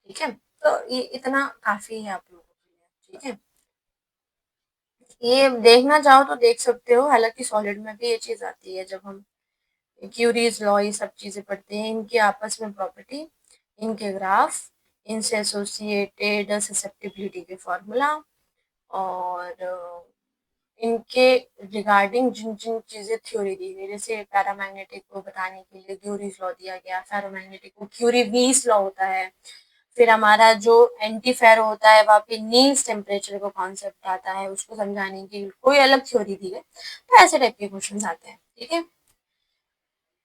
ठीक है। तो ये इतना काफी है आप लोगों के लिए, ठीक है। ये देखना चाहो तो देख सकते हो, हालांकि सॉलिड में भी ये चीज आती है, जब हम क्यूरीज लॉ ये सब चीजें पढ़ते हैं, इनकी आपस में प्रॉपर्टी, इनके ग्राफ, इनसे एसोसिएटेड ससेप्टिबिलिटी के फॉर्मूला, और इनके रिगार्डिंग जिन जिन चीजें थ्योरी दी गई, जैसे पैरामैग्नेटिक को बताने के लिए क्यूरीज लॉ दिया गया, फेरोमैग्नेटिक को क्यूरी-वीस लॉ होता है। फिर हमारा जो एंटी फेरो होता है वहाँ पे नील्स टेम्परेचर का कॉन्सेप्ट आता है, उसको समझाने की कोई अलग थ्योरी दी है, तो ऐसे टाइप के क्वेश्चन आते हैं, ठीक है।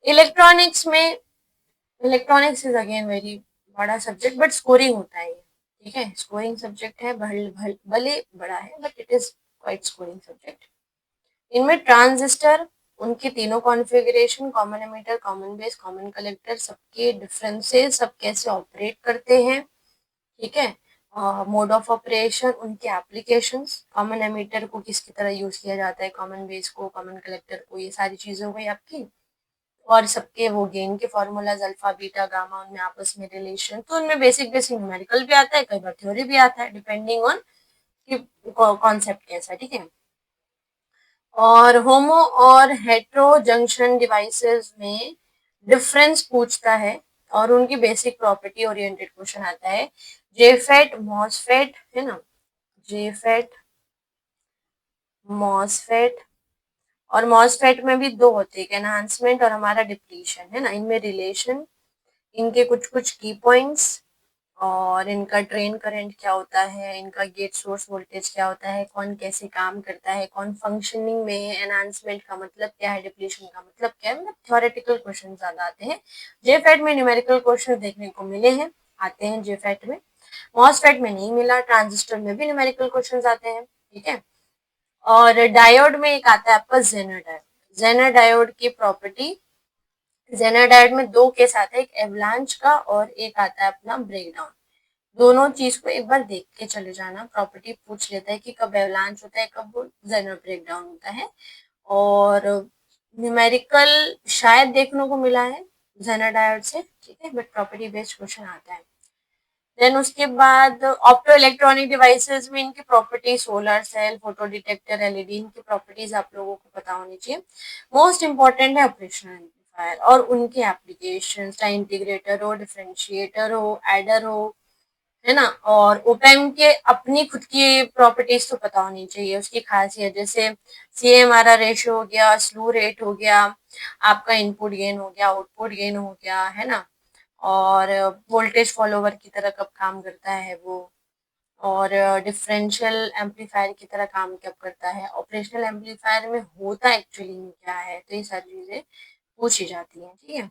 इलेक्ट्रॉनिक्स में, इलेक्ट्रॉनिक्स इज अगेन वेरी बड़ा सब्जेक्ट, बट स्कोरिंग होता है ये, ठीक है, स्कोरिंग सब्जेक्ट है, भले बड़ा है, but it is quite scoring subject. इनमें ट्रांजिस्टर, उनके तीनों configuration, common emitter, common base, common collector, सबके डिफरेंसेस, सब कैसे ऑपरेट करते हैं, ठीक है। मोड ऑफ ऑपरेशन, उनके एप्लीकेशंस, कॉमन एमिटर को किसकी तरह यूज किया जाता है, कॉमन बेस को, कॉमन कलेक्टर को, ये सारी चीजें हो गई आपकी। और सबके वो गेन के फॉर्मूलाज, अल्फा बीटा गामा, उनमें आपस में रिलेशन, तो उनमें बेसिक बेसिक न्यूमेरिकल भी आता है, कई बार थ्योरी भी आता है, डिपेंडिंग ऑन कि कॉन्सेप्ट कैसा है, ठीक है। और होमो और हेट्रो जंक्शन डिवाइसेस में डिफरेंस पूछता है, और उनकी बेसिक प्रॉपर्टी ओरिएंटेड क्वेश्चन आता है। जेफेट, मॉसफेट, है ना, जेफेट, मॉसफेट, और मॉसफेट में भी दो होते हैं, एनहांसमेंट और हमारा डिप्लीशन, है ना, इनमें रिलेशन, इनके कुछ कुछ की पॉइंट्स, और इनका ड्रेन करंट क्या होता है, इनका गेट सोर्स वोल्टेज क्या होता है, कौन कैसे काम करता है, कौन फंक्शनिंग में है, एनहांसमेंट का मतलब क्या है, डिप्लीशन का मतलब क्या है, मतलब थ्योरेटिकल क्वेश्चन ज्यादा आते हैं। जेफेट में न्यूमेरिकल क्वेश्चन देखने को मिले हैं, आते हैं जेफेट में, मॉसफेट में नहीं मिला, ट्रांजिस्टर में भी न्यूमेरिकल क्वेश्चन आते हैं, ठीक है। और डायोड में एक आता है आपका जेनर डायोड, जेनर डायोड की प्रॉपर्टी, जेनर डायोड में दो केस आते हैं, एक एवलांच का और एक आता है अपना ब्रेकडाउन। दोनों चीज को एक बार देख के चले जाना। प्रॉपर्टी पूछ लेता है कि कब एवलांच होता है, कब जेनर ब्रेकडाउन होता है। और न्यूमेरिकल शायद देखने को मिला है जेनर डायोड से, ठीक है, बट प्रॉपर्टी बेस्ड क्वेश्चन आता है। देन उसके बाद ऑप्टो इलेक्ट्रॉनिक डिवाइसेस में इनकी property, solar cell, photo detector, LED, इनकी प्रॉपर्टीज आप लोगों को पता होनी चाहिए। मोस्ट इंपॉर्टेंट है ऑपरेशनल एम्पलीफायर और उनके एप्लीकेशन, चाहे इंटीग्रेटर हो, डिफरेंशिएटर हो, एडर हो, है ना। और ओपेम के अपनी खुद की प्रॉपर्टीज तो पता होनी चाहिए, उसकी खासियत, जैसे CMRR रेशियो हो गया, स्लू रेट हो गया, आपका इनपुट गेन हो गया, आउटपुट गेन हो गया, है ना। और वोल्टेज फॉलोवर की तरह कब काम करता है वो, और डिफरेंशियल एम्पलीफायर की तरह काम कब करता है, ऑपरेशनल एम्पलीफायर में होता एक्चुअली में क्या है, तो ये सारी चीजें पूछी जाती हैं, ठीक है।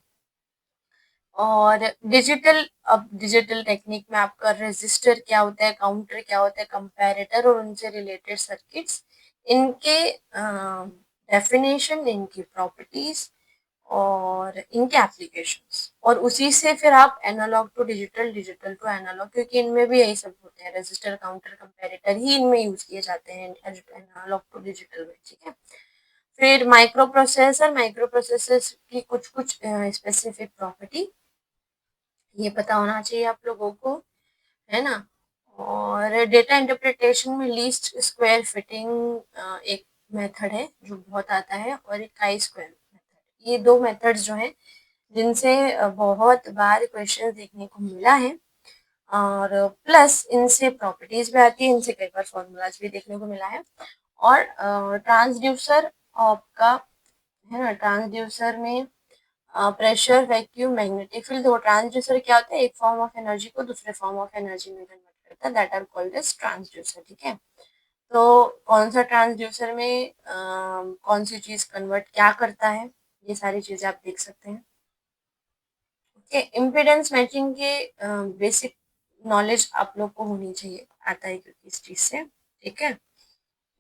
और डिजिटल, अब डिजिटल टेक्निक में आपका रेजिस्टर क्या होता है, काउंटर क्या होता है, कंपैरेटर और उनसे रिलेटेड सर्किट्स, इनके डेफिनेशन, इनकी प्रॉपर्टीज और इनके एप्लीकेशंस, और उसी से फिर आप analog to digital, digital to analog, क्योंकि इनमें भी यही सब होते हैं, रजिस्टर, काउंटर, कंपैरेटर ही इनमें यूज किए जाते हैं एनालॉग टू डिजिटल में, ठीक है। फिर माइक्रो प्रोसेसर, माइक्रो प्रोसेसर की कुछ कुछ स्पेसिफिक प्रॉपर्टी ये पता होना चाहिए आप लोगों को, है ना। और डेटा इंटरप्रिटेशन में लीस्ट स्क्वायर फिटिंग एक मेथड है जो बहुत आता है, और एक काई स्क्वायर मेथड, ये दो मेथड्स जो हैं जिनसे बहुत बार क्वेश्चन देखने को मिला है। और प्लस इनसे प्रॉपर्टीज भी आती है, इनसे कई बार फॉर्मूलाज भी देखने को मिला है। और ट्रांसड्यूसर आपका, है ना, ट्रांसड्यूसर में प्रेशर, वैक्यूम, मैग्नेटिक फील्ड, तो ट्रांसड्यूसर क्या होता है, एक फॉर्म ऑफ एनर्जी को दूसरे फॉर्म ऑफ एनर्जी में कन्वर्ट करता है, that are called as transducer, ठीक है। तो कौन सा ट्रांसड्यूसर में कौन सी चीज कन्वर्ट क्या करता है, ये सारी चीजें आप देख सकते हैं। ओके, इम्पिडेंस मैचिंग के बेसिक नॉलेज आप लोग को होनी चाहिए, आता है क्योंकि इस चीज से, ठीक है।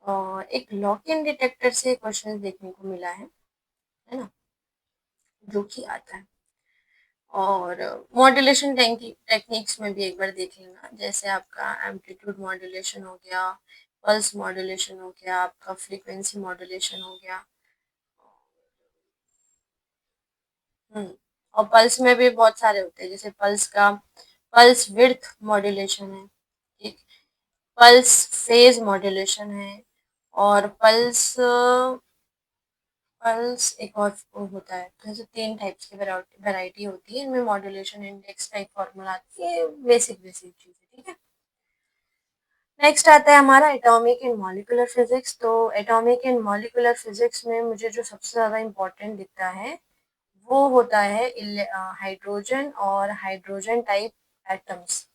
और एक लॉक इन डिटेक्टर से क्वेश्चन देखने को मिला है ना, जो कि आता है। और मॉड्यूलेशन टेक्निक्स में भी एक बार देख लेना, जैसे आपका एम्पलीट्यूड मॉड्यूलेशन हो गया, पल्स मॉड्यूलेशन हो गया, आपका फ्रीक्वेंसी मॉड्यूलेशन हो गया। और पल्स में भी बहुत सारे होते हैं, जैसे पल्स का पल्स विड्थ मॉड्यूलेशन है, ठीक, पल्स फेज मॉड्यूलेशन है, और पल्स पल्स एक और वो होता है, तो ऐसे 3 टाइप्स की वैरायटी होती है, इनमें मॉड्यूलेशन इंडेक्स टाइप फॉर्मूला आती है, बेसिक बेसिक चीजें, ठीक है। नेक्स्ट आता है हमारा एटॉमिक एंड मॉलिक्यूलर फिजिक्स। तो एटॉमिक एंड मॉलिक्यूलर फिजिक्स में मुझे जो सबसे ज्यादा इम्पोर्टेंट दिखता है वो होता है हाइड्रोजन और हाइड्रोजन टाइप एटम्स,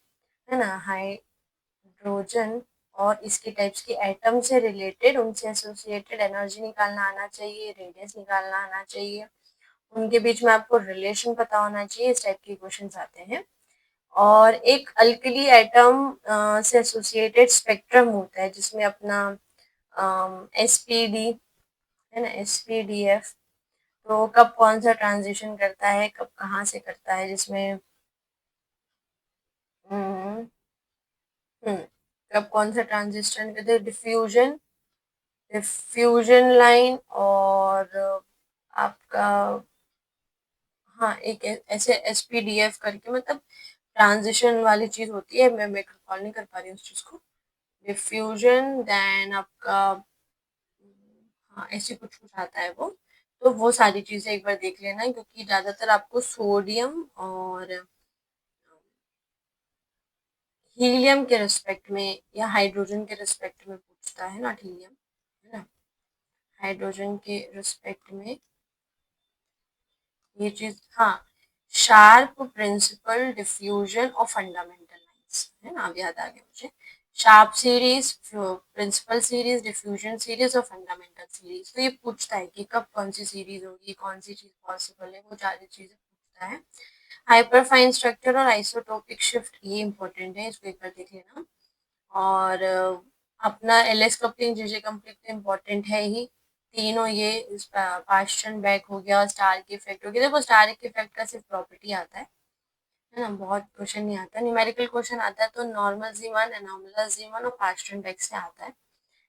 है ना। हाइड्रोजन और इसके टाइप्स के एटम से रिलेटेड, उनसे एसोसिएटेड एनर्जी निकालना आना चाहिए, रेडियस निकालना आना चाहिए, उनके बीच में आपको रिलेशन पता होना चाहिए, इस टाइप के क्वेश्चंस आते हैं। और एक अल्कली एटम से एसोसिएटेड स्पेक्ट्रम होता है, जिसमें अपना SPD, है ना, SPDF, तो कब कौन सा ट्रांजिशन करता है, कब कहाँ से करता है, जिसमें हम्म, कब कौन सा ट्रांजिशन करते हैं, डिफ्यूजन, डिफ्यूजन लाइन, और आपका, हाँ, एक ऐसे SPDF करके, मतलब ट्रांजिशन वाली चीज होती है, मैं कॉल नहीं कर पा रही हूँ उस चीज को, डिफ्यूजन, देन आपका, हाँ, ऐसे कुछ कुछ आता है वो। तो वो सारी चीजें एक बार देख लेना, क्योंकि ज्यादातर आपको सोडियम और हीलियम के रिस्पेक्ट में या हाइड्रोजन के रिस्पेक्ट में पूछता है, नॉट हीलियम, है ना, हाइड्रोजन के रिस्पेक्ट में ये चीज, हाँ, शार्प प्रिंसिपल, डिफ्यूजन और फंडामेंटल लाइंस, है ना, अब याद आ गया मुझे। Sharp series, principal series, diffusion series और फंडामेंटल सीरीज, तो ये पूछता है कि कब कौन सी सीरीज होगी, कौन सी चीज पॉसिबल है, वो सारी चीजें पूछता है। हाइपरफाइन स्ट्रक्चर और आइसोटोपिक शिफ्ट, ये इंपॉर्टेंट है, इसको एक बार देख लेना। और अपना LS कपलिंग, JJ कपलिंग तो इम्पोर्टेंट है ही, तीनों ये पास्चन बैक हो गया, स्टार के इफेक्ट हो गया, देखो स्टार के इफेक्ट का सिर्फ प्रॉपर्टी आता है, है ना, बहुत क्वेश्चन नहीं आता। न्यूमेरिकल क्वेश्चन आता है तो नॉर्मल जीवन, एनोमलस जीवन और पास्ट इंडेक्स से आता है,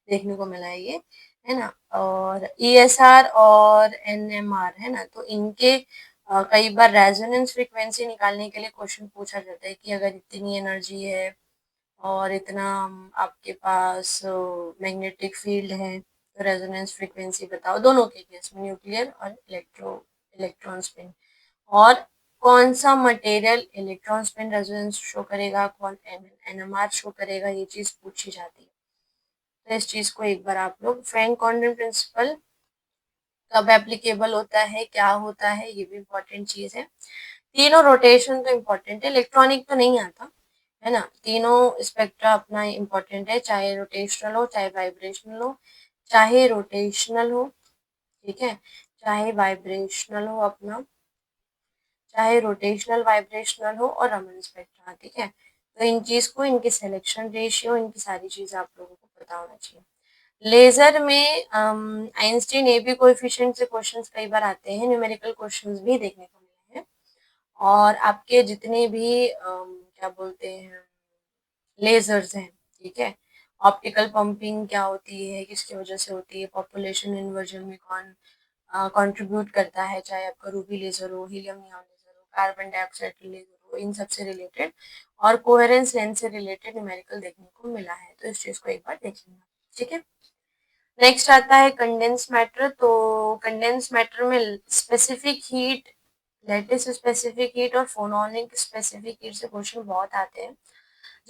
देखने को मिला है ये, है ना। और ईएसआर और एनएमआर, है ना, तो इनके कई बार रेजोनेंस फ्रीक्वेंसी निकालने के लिए क्वेश्चन पूछा जाता है कि अगर इतनी एनर्जी है और इतना आपके पास मैग्नेटिक फील्ड है तो रेजोनेंस फ्रीक्वेंसी बताओ, दोनों के केस में, न्यूक्लियर और इलेक्ट्रॉन स्पिन। और कौन सा material electron spin resonance show करेगा, कौन एनएमआर शो करेगा, ये चीज पूछी जाती है। तो इस चीज को एक बार आप लोग, फ्रैंक कॉन्ड्रेन प्रिंसिपल कब एप्लीकेबल होता है, क्या होता है, ये भी इम्पोर्टेंट चीज है। तीनों रोटेशन तो इम्पोर्टेंट है, इलेक्ट्रॉनिक तो नहीं आता, है ना। तीनों स्पेक्ट्रा अपना इम्पोर्टेंट है, चाहे रोटेशनल हो चाहे वाइब्रेशनल हो, चाहे रोटेशनल हो, ठीक है, चाहे वाइब्रेशनल हो अपना, चाहे रोटेशनल वाइब्रेशनल हो, और रमन स्पेक्ट्रा, ठीक है। तो इन चीज को, इनकी सिलेक्शन रेशियो, इनकी सारी चीजें आप लोगों को पता होना चाहिए। लेजर में आइंस्टीन ए बी कोएफिशिएंट से क्वेश्चंस कई बार आते हैं, न्यूमेरिकल क्वेश्चंस भी देखने को मिले हैं। और आपके जितने भी क्या बोलते हैं, लेजर्स हैं, ठीक है, ऑप्टिकल पंपिंग क्या होती है, किसकी वजह से होती है, पॉपुलेशन इन्वर्जन में कौन कंट्रीब्यूट करता है, चाहे आपका रूबी लेजर हो, हीलियम नियॉन लेजर हो, कार्बन डाइऑक्साइड लेजर हो, इन सब से रिलेटेड और कोहेरेंस लेंस से रिलेटेड न्यूमेरिकल देखने को मिला है, तो इस चीज को एक बार देख लेना, ठीक है। नेक्स्ट आता है कंडेंस मैटर। तो कंडेंस मैटर में specific heat, lattice specific heat और फोनोनिक स्पेसिफिक हीट से क्वेश्चन बहुत आते हैं,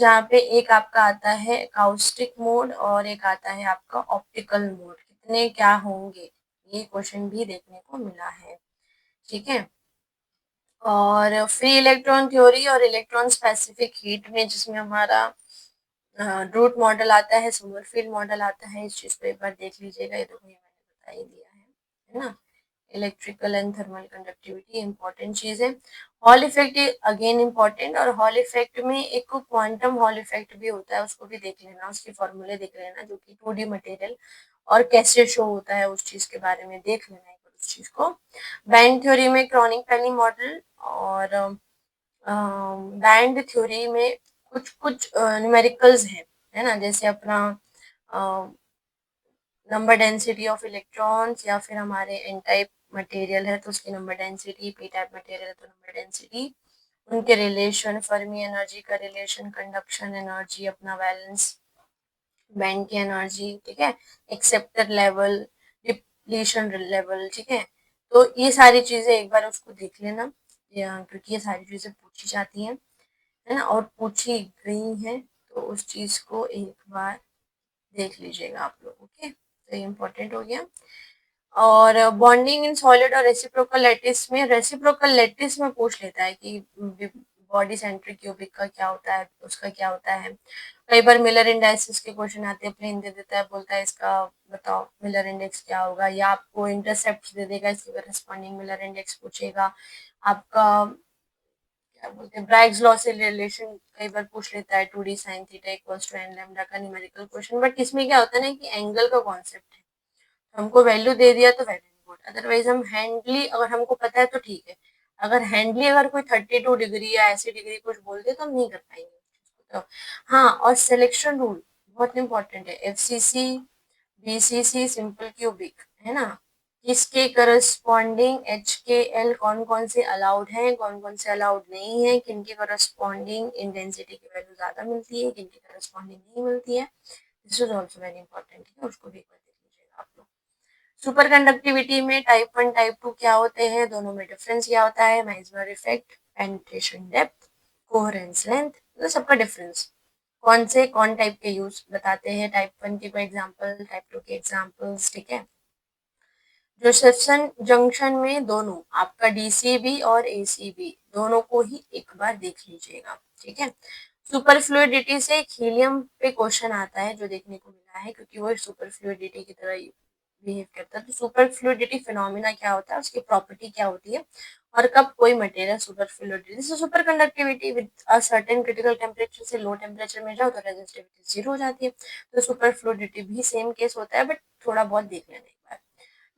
जहाँ पे एक आपका आता है काउस्टिक मोड और एक आता है आपका ऑप्टिकल मोड, कितने क्या होंगे, ये क्वेश्चन भी देखने को मिला है, ठीक है। और फ्री इलेक्ट्रॉन थ्योरी और इलेक्ट्रॉन स्पेसिफिक हीट में, जिसमें हमारा रूट मॉडल आता है, समरफील्ड मॉडल आता है, इस चीज को एक बार देख लीजिएगा, ये तो मैंने बता ही दिया है ना। Electrical and thermal conductivity important चीज है। हॉल इफेक्ट अगेन इंपॉर्टेंट, और हॉल इफेक्ट में एक क्वांटम हॉल इफेक्ट भी होता है, उसको भी देख लेना, उसके फॉर्मूले देख लेना, जो कि 2D मटेरियल और कैसे शो होता है उस चीज के बारे में देख लेना एक बार उस चीज को। बैंड थ्योरी में क्रॉनिक पेनी मॉडल, और बैंड थ्योरी में कुछ कुछ न्यूमेरिकल्स हैं, है ना, जैसे अपना नंबर डेंसिटी ऑफ इलेक्ट्रॉन्स, या फिर हमारे एन टाइप मटेरियल है तो उसकी number density, P type material है तो नंबर डेंसिटी, उनके रिलेशन, फर्मी एनर्जी का रिलेशन, कंडक्शन एनर्जी, अपना वैलेंस बैंड की एनर्जी, ठीक है, एक्सेप्टर लेवल, डिप्लीशन लेवल, ठीक है। तो ये सारी चीजें एक बार उसको देख लेना, क्योंकि ये सारी चीजें पूछी जाती हैं, है ना, और पूछी गई हैं, तो उस चीज को एक बार देख लीजिएगा आप लोग, ओके, तो ये इम्पोर्टेंट हो गया। और बॉन्डिंग इन सॉलिड और रेसिप्रोकल लैटिस में, रेसिप्रोकल लैटिस में पूछ लेता है कि बॉडी सेंट्रिक क्यूबिक का क्या होता है, उसका क्या होता है। कई बार मिलर इंडाइसिस के क्वेश्चन आते हैं, प्लेन दे देता है, बोलता है इसका बताओ मिलर इंडेक्स क्या होगा, या आपको इंटरसेप्ट दे देगा, इसके करस्पॉन्डिंग मिलर इंडेक्स पूछेगा। आपका क्या बोलते हैं, ब्राइग्स लॉ से रिलेशन कई बार पूछ लेता है, 2D sin theta equals to N lambda का न्यूमेरिकल क्वेश्चन, बट इसमें क्या होता है ना कि एंगल का कॉन्सेप्ट है, हमको वैल्यू दे दिया तो वेरी गुड, अदरवाइज हम हैंडली, अगर हमको पता है तो ठीक है, अगर हैंडली अगर कोई 32 डिग्री या ऐसी डिग्री कुछ बोल दे तो हम नहीं कर पाएंगे तो। हाँ, और सिलेक्शन रूल बहुत इंपॉर्टेंट है, एफसीसी, बीसीसी, सिंपल क्यूबिक, है ना, किसके करस्पॉन्डिंग एच के एल कौन कौन से अलाउड हैं, कौन कौन से अलाउड नहीं है, किनके करस्पॉन्डिंग इंटेंसिटी की वैल्यू ज्यादा मिलती है, किनके करस्पॉन्डिंग नहीं मिलती है, this is also very important है, उसको भी एक बार देख लीजिएगा आप लोग। सुपर कंडक्टिविटी में टाइप 1 टाइप 2 क्या होते हैं, दोनों में डिफरेंस क्या होता है, Maxwell effect, penetration depth, coherence length, तो सबका डिफरेंस, कौन से कौन टाइप के यूज बताते हैं, टाइप 1 के कोई एग्जांपल, टाइप 2 के एग्जांपल्स, ठीक है। जोसेफसन जंक्शन में दोनों, आपका डीसीबी और एसीबी, दोनों को ही एक बार देख लीजिएगा, ठीक है। सुपर फ्लूइडिटी से हीलियम पे क्वेश्चन आता है, जो देखने को मिला है, क्योंकि वो सुपर फ्लूइडिटी की तरह बिहेव करता है, तो सुपर फ्लूइडिटी फिनोमिना क्या होता है, उसकी प्रॉपर्टी क्या होती है, और कब कोई material super fluidity, super conductivity with a certain critical temperature से लो टेम्परेचर में जाओ तो रेजिस्टिविटी जीरो हो जाती है, तो सुपर फ्लूइडिटी भी सेम केस होता है, बट थोड़ा बहुत देख लेना एक बार।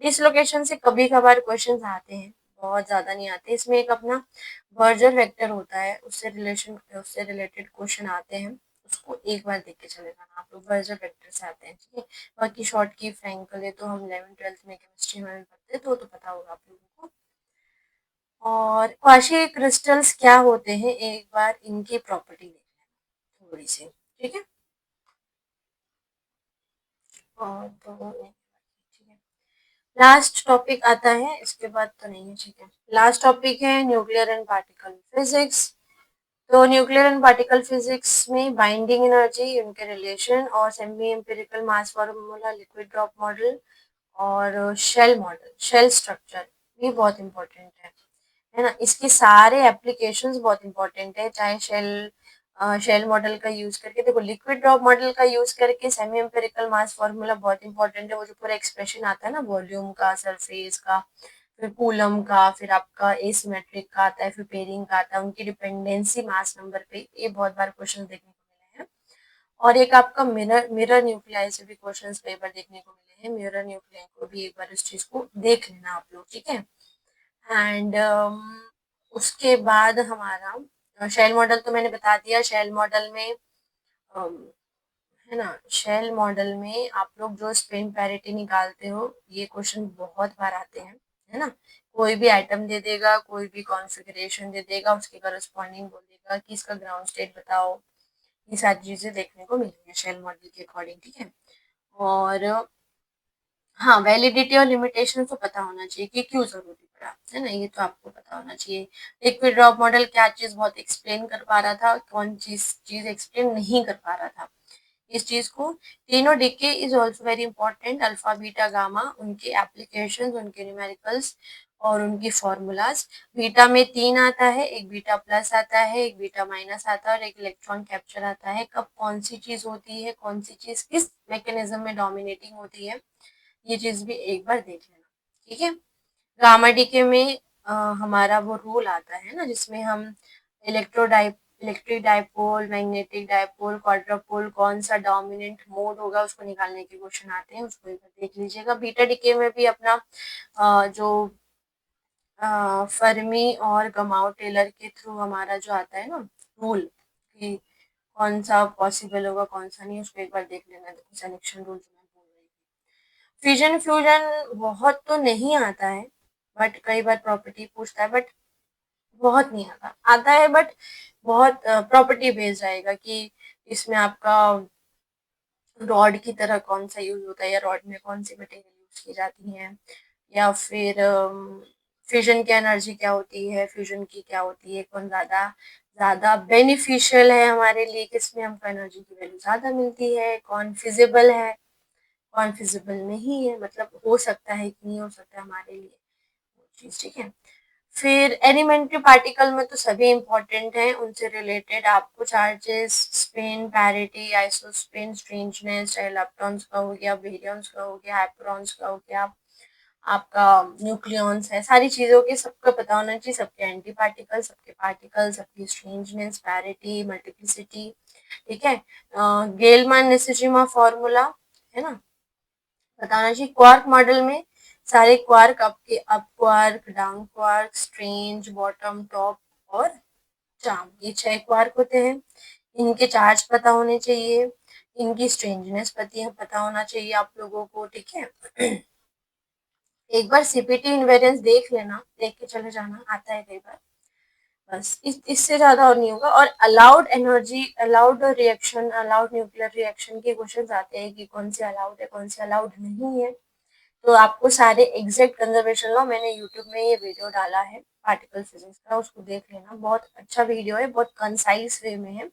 डिसलोकेशन से कभी कभार क्वेश्चन आते हैं, बहुत ज़्यादा नहीं आते। इसमें एक अपना बर्जर वेक्टर होता है, उससे रिलेटेड क्वेश्चन आते हैं, उसको एक बार देख के चले जाना आप लोग। बर्जर वेक्टर से आते हैं, ठीक है। बाकी शॉर्ट की फ्रैंकल ये तो हम 11th-12th में केमिस्ट्री में भी पढ़ते हैं, तो पता होगा आप लोगों को। और क्वाशी क्रिस्टल्स क्या होते हैं, एक बार इनकी प्रॉपर्टी देख लेना थोड़ी सी, ठीक है। और तो ठीक है, लास्ट टॉपिक आता है, इसके बाद तो नहीं है, ठीक है। लास्ट टॉपिक है न्यूक्लियर एंड पार्टिकल फिजिक्स। तो न्यूक्लियर एंड पार्टिकल फिजिक्स में बाइंडिंग एनर्जी, उनके रिलेशन और semi empirical mass formula, liquid drop model और शेल मॉडल, शेल स्ट्रक्चर ये बहुत इंपॉर्टेंट है ना। इसके सारे एप्लीकेशंस बहुत इंपॉर्टेंट है, चाहे शेल मॉडल का यूज करके, देखो लिक्विड ड्रॉप मॉडल का यूज करके सेमी एम्पिरिकल मास फार्मूला बहुत इंपॉर्टेंट है। वो जो पूरा एक्सप्रेशन आता है ना, वॉल्यूम का, सरफेस का, फिर कूलम का, फिर आपका एसिमेट्रिक का आता है, फिर पेयरिंग का आता है, उनकी डिपेंडेंसी मास नंबर पे, ये बहुत बार क्वेश्चन देखने को मिले हैं। और एक आपका मिरर मिरर न्यूक्लियाई से भी क्वेश्चंस कई बार देखने को मिले हैं। मिरर न्यूक्लियाई को भी एक बार इस चीज को देख लेना आप लोग, ठीक है। एंड उसके बाद हमारा शेल मॉडल तो मैंने बता दिया। शेल मॉडल में um, है ना, शेल मॉडल में आप लोग जो स्पिन पैरिटी निकालते हो, ये क्वेश्चन बहुत बार आते हैं, है ना। कोई भी आइटम दे देगा, कोई भी कॉन्फ़िगरेशन दे देगा, उसके करस्पॉन्डिंग बोल देगा कि इसका ग्राउंड स्टेट बताओ। ये सारी चीजें देखने को मिलती है शेल मॉडल के अकॉर्डिंग, ठीक है। और हाँ, वैलिडिटी और लिमिटेशन तो पता होना चाहिए कि क्यों जरूरी पड़ा, है ना, ये तो आपको पता होना चाहिए। लिक्विड ड्रॉप मॉडल क्या चीज बहुत एक्सप्लेन कर पा रहा था, कौन चीज चीज एक्सप्लेन नहीं कर पा रहा था, इस चीज को। तीनों decay is also very important, alpha beta gamma, उनके एप्लीकेशन, उनके न्यूमेरिकल्स और उनकी फॉर्मूलाज। बीटा में 3 आता है, एक बीटा प्लस आता है, एक बीटा माइनस आता है और एक इलेक्ट्रॉन कैप्चर आता है। कब कौन सी चीज होती है, कौन सी चीज किस मैकेनिज्म में डोमिनेटिंग होती है, ये चीज भी एक बार देख लेना, ठीक है। गामा डीके में हमारा वो रूल आता है ना, जिसमें हम इलेक्ट्रिक डाइपोल, मैग्नेटिक डाइपोल, क्वाड्रापोल, कौन सा डोमिनेंट मोड होगा उसको निकालने के क्वेश्चन आते हैं, उसको एक बार देख लीजिएगा। बीटा डीके में भी अपना जो फर्मी और गमाओ टेलर के थ्रू हमारा जो आता है ना रूल, कि कौन सा पॉसिबल होगा कौन सा नहीं, उसको एक बार देख लेना। देखो सिलेक्शन रूल जो मैं बोल रही थी। फ्यूजन फ्यूजन बहुत तो नहीं आता है, बट कई बार प्रॉपर्टी पूछता है, बट बहुत नहीं आता, आता है बट बहुत प्रॉपर्टी बेस्ड आएगा कि इसमें आपका रॉड की तरह कौन सा यूज होता है, या रॉड में कौन सी मटेरियल यूज की जाती है, या फिर फ्यूजन की एनर्जी क्या होती है, फ्यूजन की क्या होती है, कौन ज्यादा ज्यादा बेनिफिशियल है हमारे लिए, किसमें हमको एनर्जी की वैल्यू ज्यादा मिलती है, कौन फिजिबल है, कौन फिजिबल नहीं है, मतलब हो सकता है कि नहीं हो सकता हमारे लिए वो चीज, ठीक है। फिर एलिमेंट्री पार्टिकल में तो सभी इंपॉर्टेंट हैं, उनसे रिलेटेड आपको charges, spin, parity, isospin, strangeness, चाहे इलेक्ट्रॉन्स का हो गया, बेरियम्स का हो गया, हाइपरॉन्स का हो गया, आपका न्यूक्लियॉन्स है, सारी चीजों के सबका पता होना चाहिए, सबके एंटी पार्टिकल, सबके पार्टिकल, सबकी स्ट्रेंजनेस, पैरिटी, मल्टीप्लिसिटी, ठीक है। गेलमान निस्सीजिमा फॉर्मूला, है ना, बताना चाहिए। क्वार्क मॉडल में सारे क्वार्क, आपके up quark, down quark, strange, bottom, top और चार्म, ये 6 क्वार्क होते हैं। इनके चार्ज पता होने चाहिए, इनकी स्ट्रेंजनेस पता होना चाहिए आप लोगों को, ठीक है। एक बार सीपीटी इनवेरियंस देख लेना, देख के चले जाना, आता है कई बार, बस इससे ज्यादा और नहीं होगा। और allowed energy, allowed reaction, allowed nuclear reaction के क्वेश्चन आते हैं कि कौन से अलाउड है, कौन से अलाउड नहीं है। तो आपको सारे एग्जैक्ट कंजर्वेशन लॉ, मैंने यूट्यूब में ये वीडियो डाला है पार्टिकल फिजिक्स का, उसको देख लेना, बहुत अच्छा वीडियो है, बहुत कंसाइज वे में है।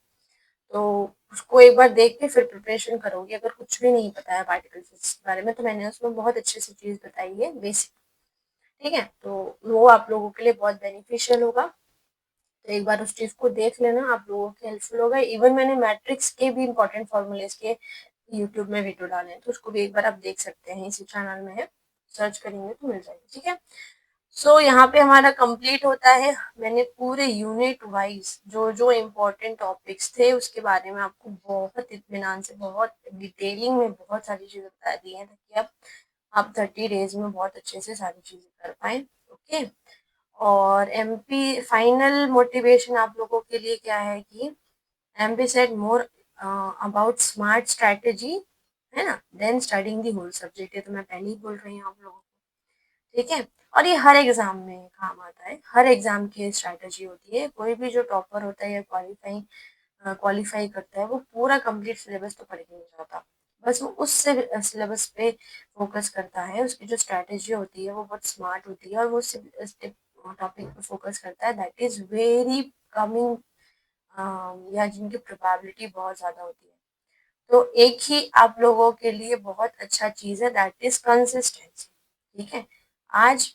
तो उसको एक बार देख के फिर प्रिपरेशन करोगे। अगर कुछ भी नहीं पता है पार्टिकल फिजिक्स के बारे में, तो मैंने उसमें बहुत अच्छे से चीज बताई है बेसिक, ठीक है। तो वो आप लोगों के लिए बहुत बेनिफिशियल होगा, तो एक बार उस चीज को देख लेना, आप लोगों के हेल्पफुल होगा। इवन मैंने मैट्रिक्स के भी इंपॉर्टेंट फॉर्मूलेस के यूट्यूब में वीडियो डाले हैं, तो उसको भी एक बार आप देख सकते हैं, इसी चैनल में है, सर्च करेंगे तो मिल जाएगी, ठीक है। सो यहाँ पे हमारा कंप्लीट होता है। मैंने पूरे यूनिट वाइज जो जो इम्पोर्टेंट टॉपिक्स थे उसके बारे में आपको बहुत इत्मीनान से, बहुत डिटेलिंग में बहुत सारी चीजें बता दी हैं, ताकि आप 30 डेज में बहुत अच्छे से सारी चीजें कर पाए, ओके। और एमपी फाइनल मोटिवेशन आप लोगों के लिए क्या है कि MP said more about smart strategy, है ना, then studying the whole subject. ये तो मैं पहले ही बोल रही हूँ आप लोगों को, ठीक है। और ये हर एग्जाम में काम आता है, हर एग्जाम की स्ट्रैटेजी होती है। कोई भी जो टॉपर होता है या क्वालिफाई करता है वो पूरा कंप्लीट सिलेबस तो पढ़ के नहीं जाता, बस वो उस सिलेबस पे फोकस करता है। उसकी जो स्ट्रैटेजी होती है वो बहुत स्मार्ट होती है और वो टॉपिक पे फोकस करता है दैट इज वेरी कमिंग, या जिनकी प्रोबेबिलिटी बहुत ज्यादा होती है। तो एक ही आप लोगों के लिए बहुत अच्छा चीज है दैट इज कंसिस्टेंसी, ठीक है। आज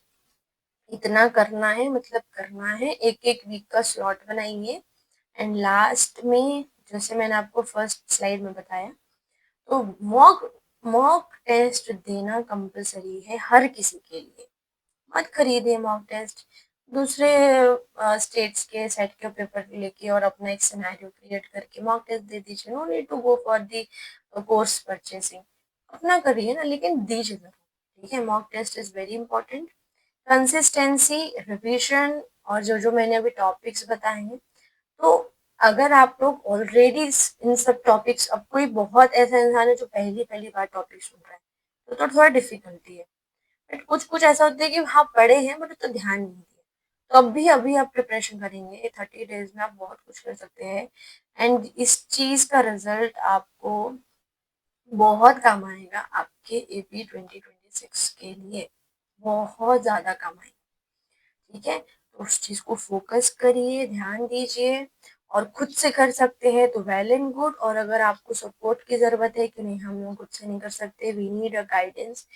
इतना करना है, मतलब करना है, एक एक वीक का स्लॉट बनाइए एंड लास्ट में जैसे मैंने आपको फर्स्ट स्लाइड में बताया, तो मॉक मॉक टेस्ट देना कंपलसरी है हर किसी के लिए। मत खरीदिए मॉक टेस्ट दूसरे स्टेट्स के सेट के पेपर लेके और अपना एक सिनेरियो क्रिएट करके मॉक टेस्ट दे दीजिए। No need to go for the course purchasing, अपना करिए ना, लेकिन दीजिए जरूर, ठीक है। Mock test is very important. Consistency, revision और जो जो मैंने अभी टॉपिक्स बताए हैं, तो अगर आप लोग ऑलरेडी इन सब टॉपिक्स, अब कोई बहुत ऐसा इंसान है जो पहली पहली बार टॉपिक सुन रहा है तो थोड़ा डिफिकल्टी है, बट कुछ कुछ ऐसा होता है कि हाँ पढ़े हैं बट तो ध्यान नहीं दिया, तो अभी आप प्रिपरेशन करेंगे 30 डेज में आप बहुत कुछ कर सकते हैं। एंड इस चीज का रिजल्ट आपको बहुत काम आएगा आपके एपी 2026 के लिए, बहुत ज्यादा काम आएगा, ठीक है। तो उस चीज को फोकस करिए, ध्यान दीजिए, और खुद से कर सकते हैं तो वेल एंड गुड। और अगर आपको सपोर्ट की जरूरत है कि नहीं हम लोग खुद से नहीं कर सकते, we need a guidance,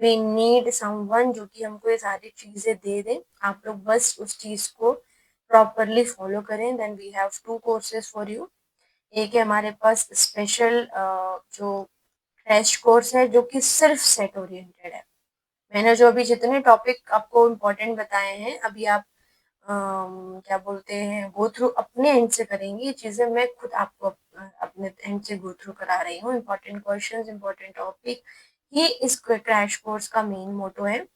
we need someone जो कि हमको ये सारी चीजें दे दे, आप लोग बस उस चीज को प्रॉपरली फॉलो करें, then we have two courses for you. एक है हमारे पास स्पेशल जो क्रैश कोर्स है जो कि सिर्फ सेट ओरिएंटेड है। मैंने जो अभी जितने टॉपिक आपको इम्पोर्टेंट बताए हैं, अभी आप क्या बोलते हैं गो थ्रू अपने एंड से करेंगे ये चीजें, मैं खुद आपको अपने एंड से गो थ्रू करा रही हूँ। इम्पोर्टेंट क्वेश्चंस, इम्पोर्टेंट टॉपिक, ये इस क्रैश कोर्स का मेन मोटो है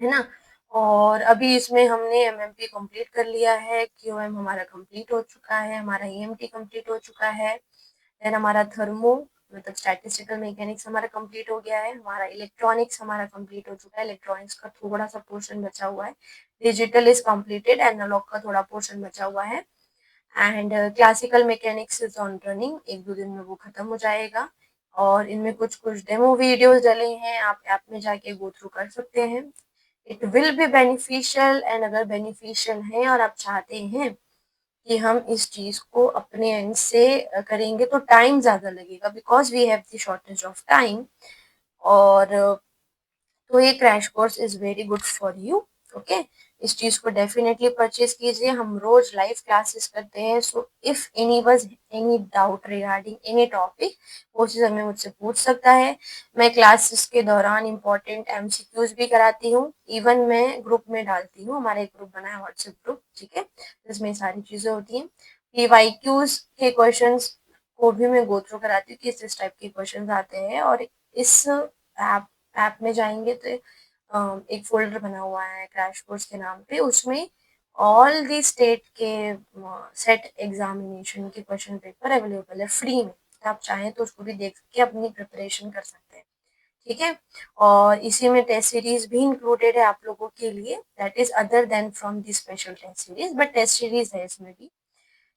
ना। और अभी इसमें हमने एमएमपी कंप्लीट कर लिया है, क्यूएम हमारा कंप्लीट हो चुका है, हमारा ईएमटी कंप्लीट हो चुका है, देन हमारा थर्मो मतलब स्टैटिस्टिकल मैकेनिक्स हमारा कंप्लीट हो गया है, हमारा इलेक्ट्रॉनिक्स हमारा कंप्लीट हो चुका है, इलेक्ट्रॉनिक्स का थोड़ा सा पोर्शन बचा हुआ है, डिजिटल इज कंप्लीटेड, एनालॉग का थोड़ा पोर्शन बचा हुआ है, and classical mechanics is on running, एक दो दिन में वो खत्म हो जाएगा। और इनमें कुछ कुछ डेमो वीडियोस डले हैं, आप ऐप में जाके गो थ्रू कर सकते हैं। It will be beneficial, and अगर बेनिफिशियल है और आप चाहते हैं कि हम इस चीज को अपने एंड से करेंगे तो टाइम ज्यादा लगेगा because we have the shortage of time, और तो ये crash course is very good for you, okay. इस चीज को डेफिनेटली परचेज कीजिए, हम रोज लाइव क्लासेस करते हैं, so if any was any doubt regarding any topic वो चीज हमें मुझसे पूछ सकता है। मैं क्लासेस के दौरान इंपॉर्टेंट एमसीक्यूज भी कराती हूँ, इवन मैं ग्रुप में डालती हूँ, हमारा एक ग्रुप बना है व्हाट्सएप ग्रुप, ठीक है, जिसमें सारी चीजें होती हैं। पीवाईक्यूज के क्वेश्चंस को भी मैं गो थ्रू कराती हूँ कि इस टाइप के क्वेश्चंस आते हैं, और इस ऐप में जाएंगे तो एक फोल्डर बना हुआ है क्रैश कोर्स के नाम पे, उसमें ऑल दी स्टेट के सेट एग्जामिनेशन के क्वेश्चन पेपर अवेलेबल है फ्री में, तो आप चाहें तो उसको भी देख के अपनी प्रिपरेशन कर सकते हैं, ठीक है। और इसी में टेस्ट सीरीज भी इंक्लूडेड है आप लोगों के लिए, that is other than from the special test series, but test series है इसमें भी,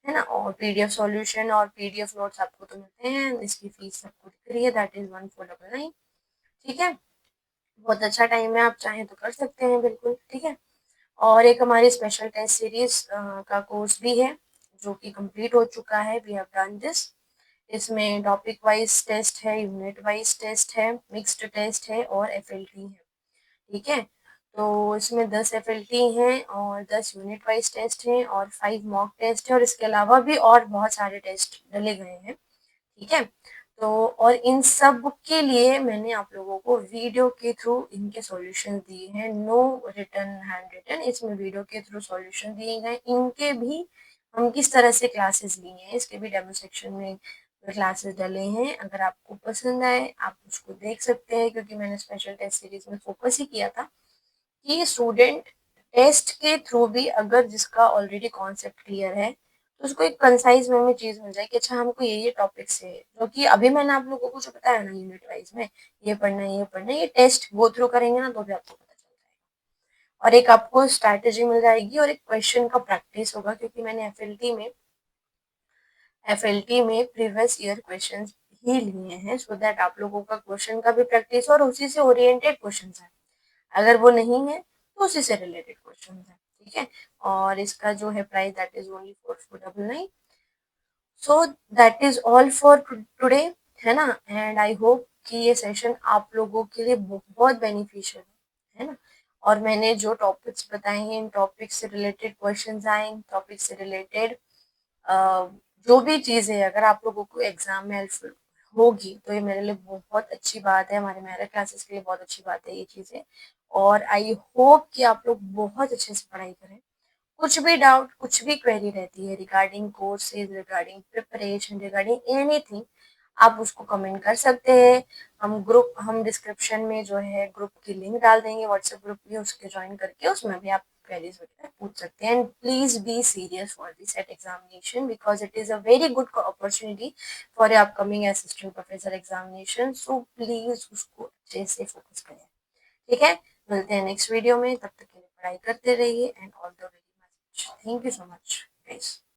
है ना। और पीडीएफ सॉल्यूशन और पीडीएफ नोट्स आपको तो मिलते हैं, इसकी फीस सबको दिख रही है, दैट इज 1499, ठीक है। बहुत अच्छा टाइम है, आप चाहें तो कर सकते हैं बिल्कुल, ठीक है। और एक हमारी स्पेशल टेस्ट सीरीज का कोर्स भी है जो कि कंप्लीट हो चुका है, वी हैव डन दिस। इसमें टॉपिक वाइज टेस्ट है, यूनिट वाइज टेस्ट है, मिक्स्ड टेस्ट है और एफएलटी है, ठीक है। तो इसमें 10 एफएलटी हैं और 10 यूनिट वाइज टेस्ट हैं और 5 मॉक टेस्ट है, और इसके अलावा भी और बहुत सारे टेस्ट डले गए हैं, ठीक है। तो और इन सब के लिए मैंने आप लोगों को वीडियो के थ्रू इनके सॉल्यूशन दिए हैं, नो रिटन हैंड रिटन, इसमें वीडियो के थ्रू सॉल्यूशन दिए गए, इनके भी हम किस तरह से क्लासेस लिए हैं इसके भी डेमो सेक्शन में क्लासेस डले हैं। अगर आपको पसंद आए आप उसको देख सकते हैं, क्योंकि मैंने स्पेशल टेस्ट सीरीज में फोकस ही किया था कि स्टूडेंट टेस्ट के थ्रू भी अगर जिसका ऑलरेडी कॉन्सेप्ट क्लियर है तो उसको एक कंसाइज वे में चीज मिल जाए कि अच्छा हमको ये टॉपिक से, जो कि अभी मैंने आप लोगों को जो बताया ना यूनिट वाइज में, ये पढ़ना है ये पढ़ना है, ये टेस्ट गो थ्रू करेंगे ना तो भी आपको पता चल जाएगा और एक आपको स्ट्रैटेजी मिल जाएगी और एक क्वेश्चन का प्रैक्टिस होगा, क्योंकि मैंने एफएलटी में प्रीवियस ईयर क्वेश्चन ही लिए हैं सो दैट आप लोगों का क्वेश्चन का भी प्रैक्टिस और उसी से ओरिएंटेड क्वेश्चन है। अगर वो नहीं है तो उसी से रिलेटेड क्वेश्चन है, ठीक है। और इसका जो है price that is only 4499। So that is all for today, है ना। एंड आई होप कि ये सेशन आप लोगों के लिए बहुत बेनिफिशियल है ना। और मैंने जो टॉपिक्स बताए हैं इन टॉपिक्स से रिलेटेड क्वेश्चंस आए, इन टॉपिक से रिलेटेड जो भी चीज़ है अगर आप लोगों को एग्जाम में हेल्पफुल होगी तो ये मेरे लिए बहुत अच्छी बात है, हमारे मेरा क्लासेस के लिए बहुत अच्छी बात है ये चीज़ें। और आई होप कि आप लोग बहुत अच्छे से पढ़ाई करें। कुछ भी डाउट कुछ भी क्वेरी रहती है regarding courses, regarding preparation, regarding anything, आप उसको कमेंट कर सकते हैं। हम डिस्क्रिप्शन में जो है ग्रुप की लिंक डाल देंगे, व्हाट्सएप ग्रुप भी, उसके ज्वाइन करके उसमें भी आप क्वेरीज वगैरह पूछ सकते हैं। And please be serious for the set examination because it is a very good opportunity for your upcoming assistant professor examination. So please उसको अच्छे से फोकस करें, ठीक है। मिलते हैं नेक्स्ट वीडियो में, तब तक के लिए पढ़ाई करते रहिए and all the very much. Thank you so much guys.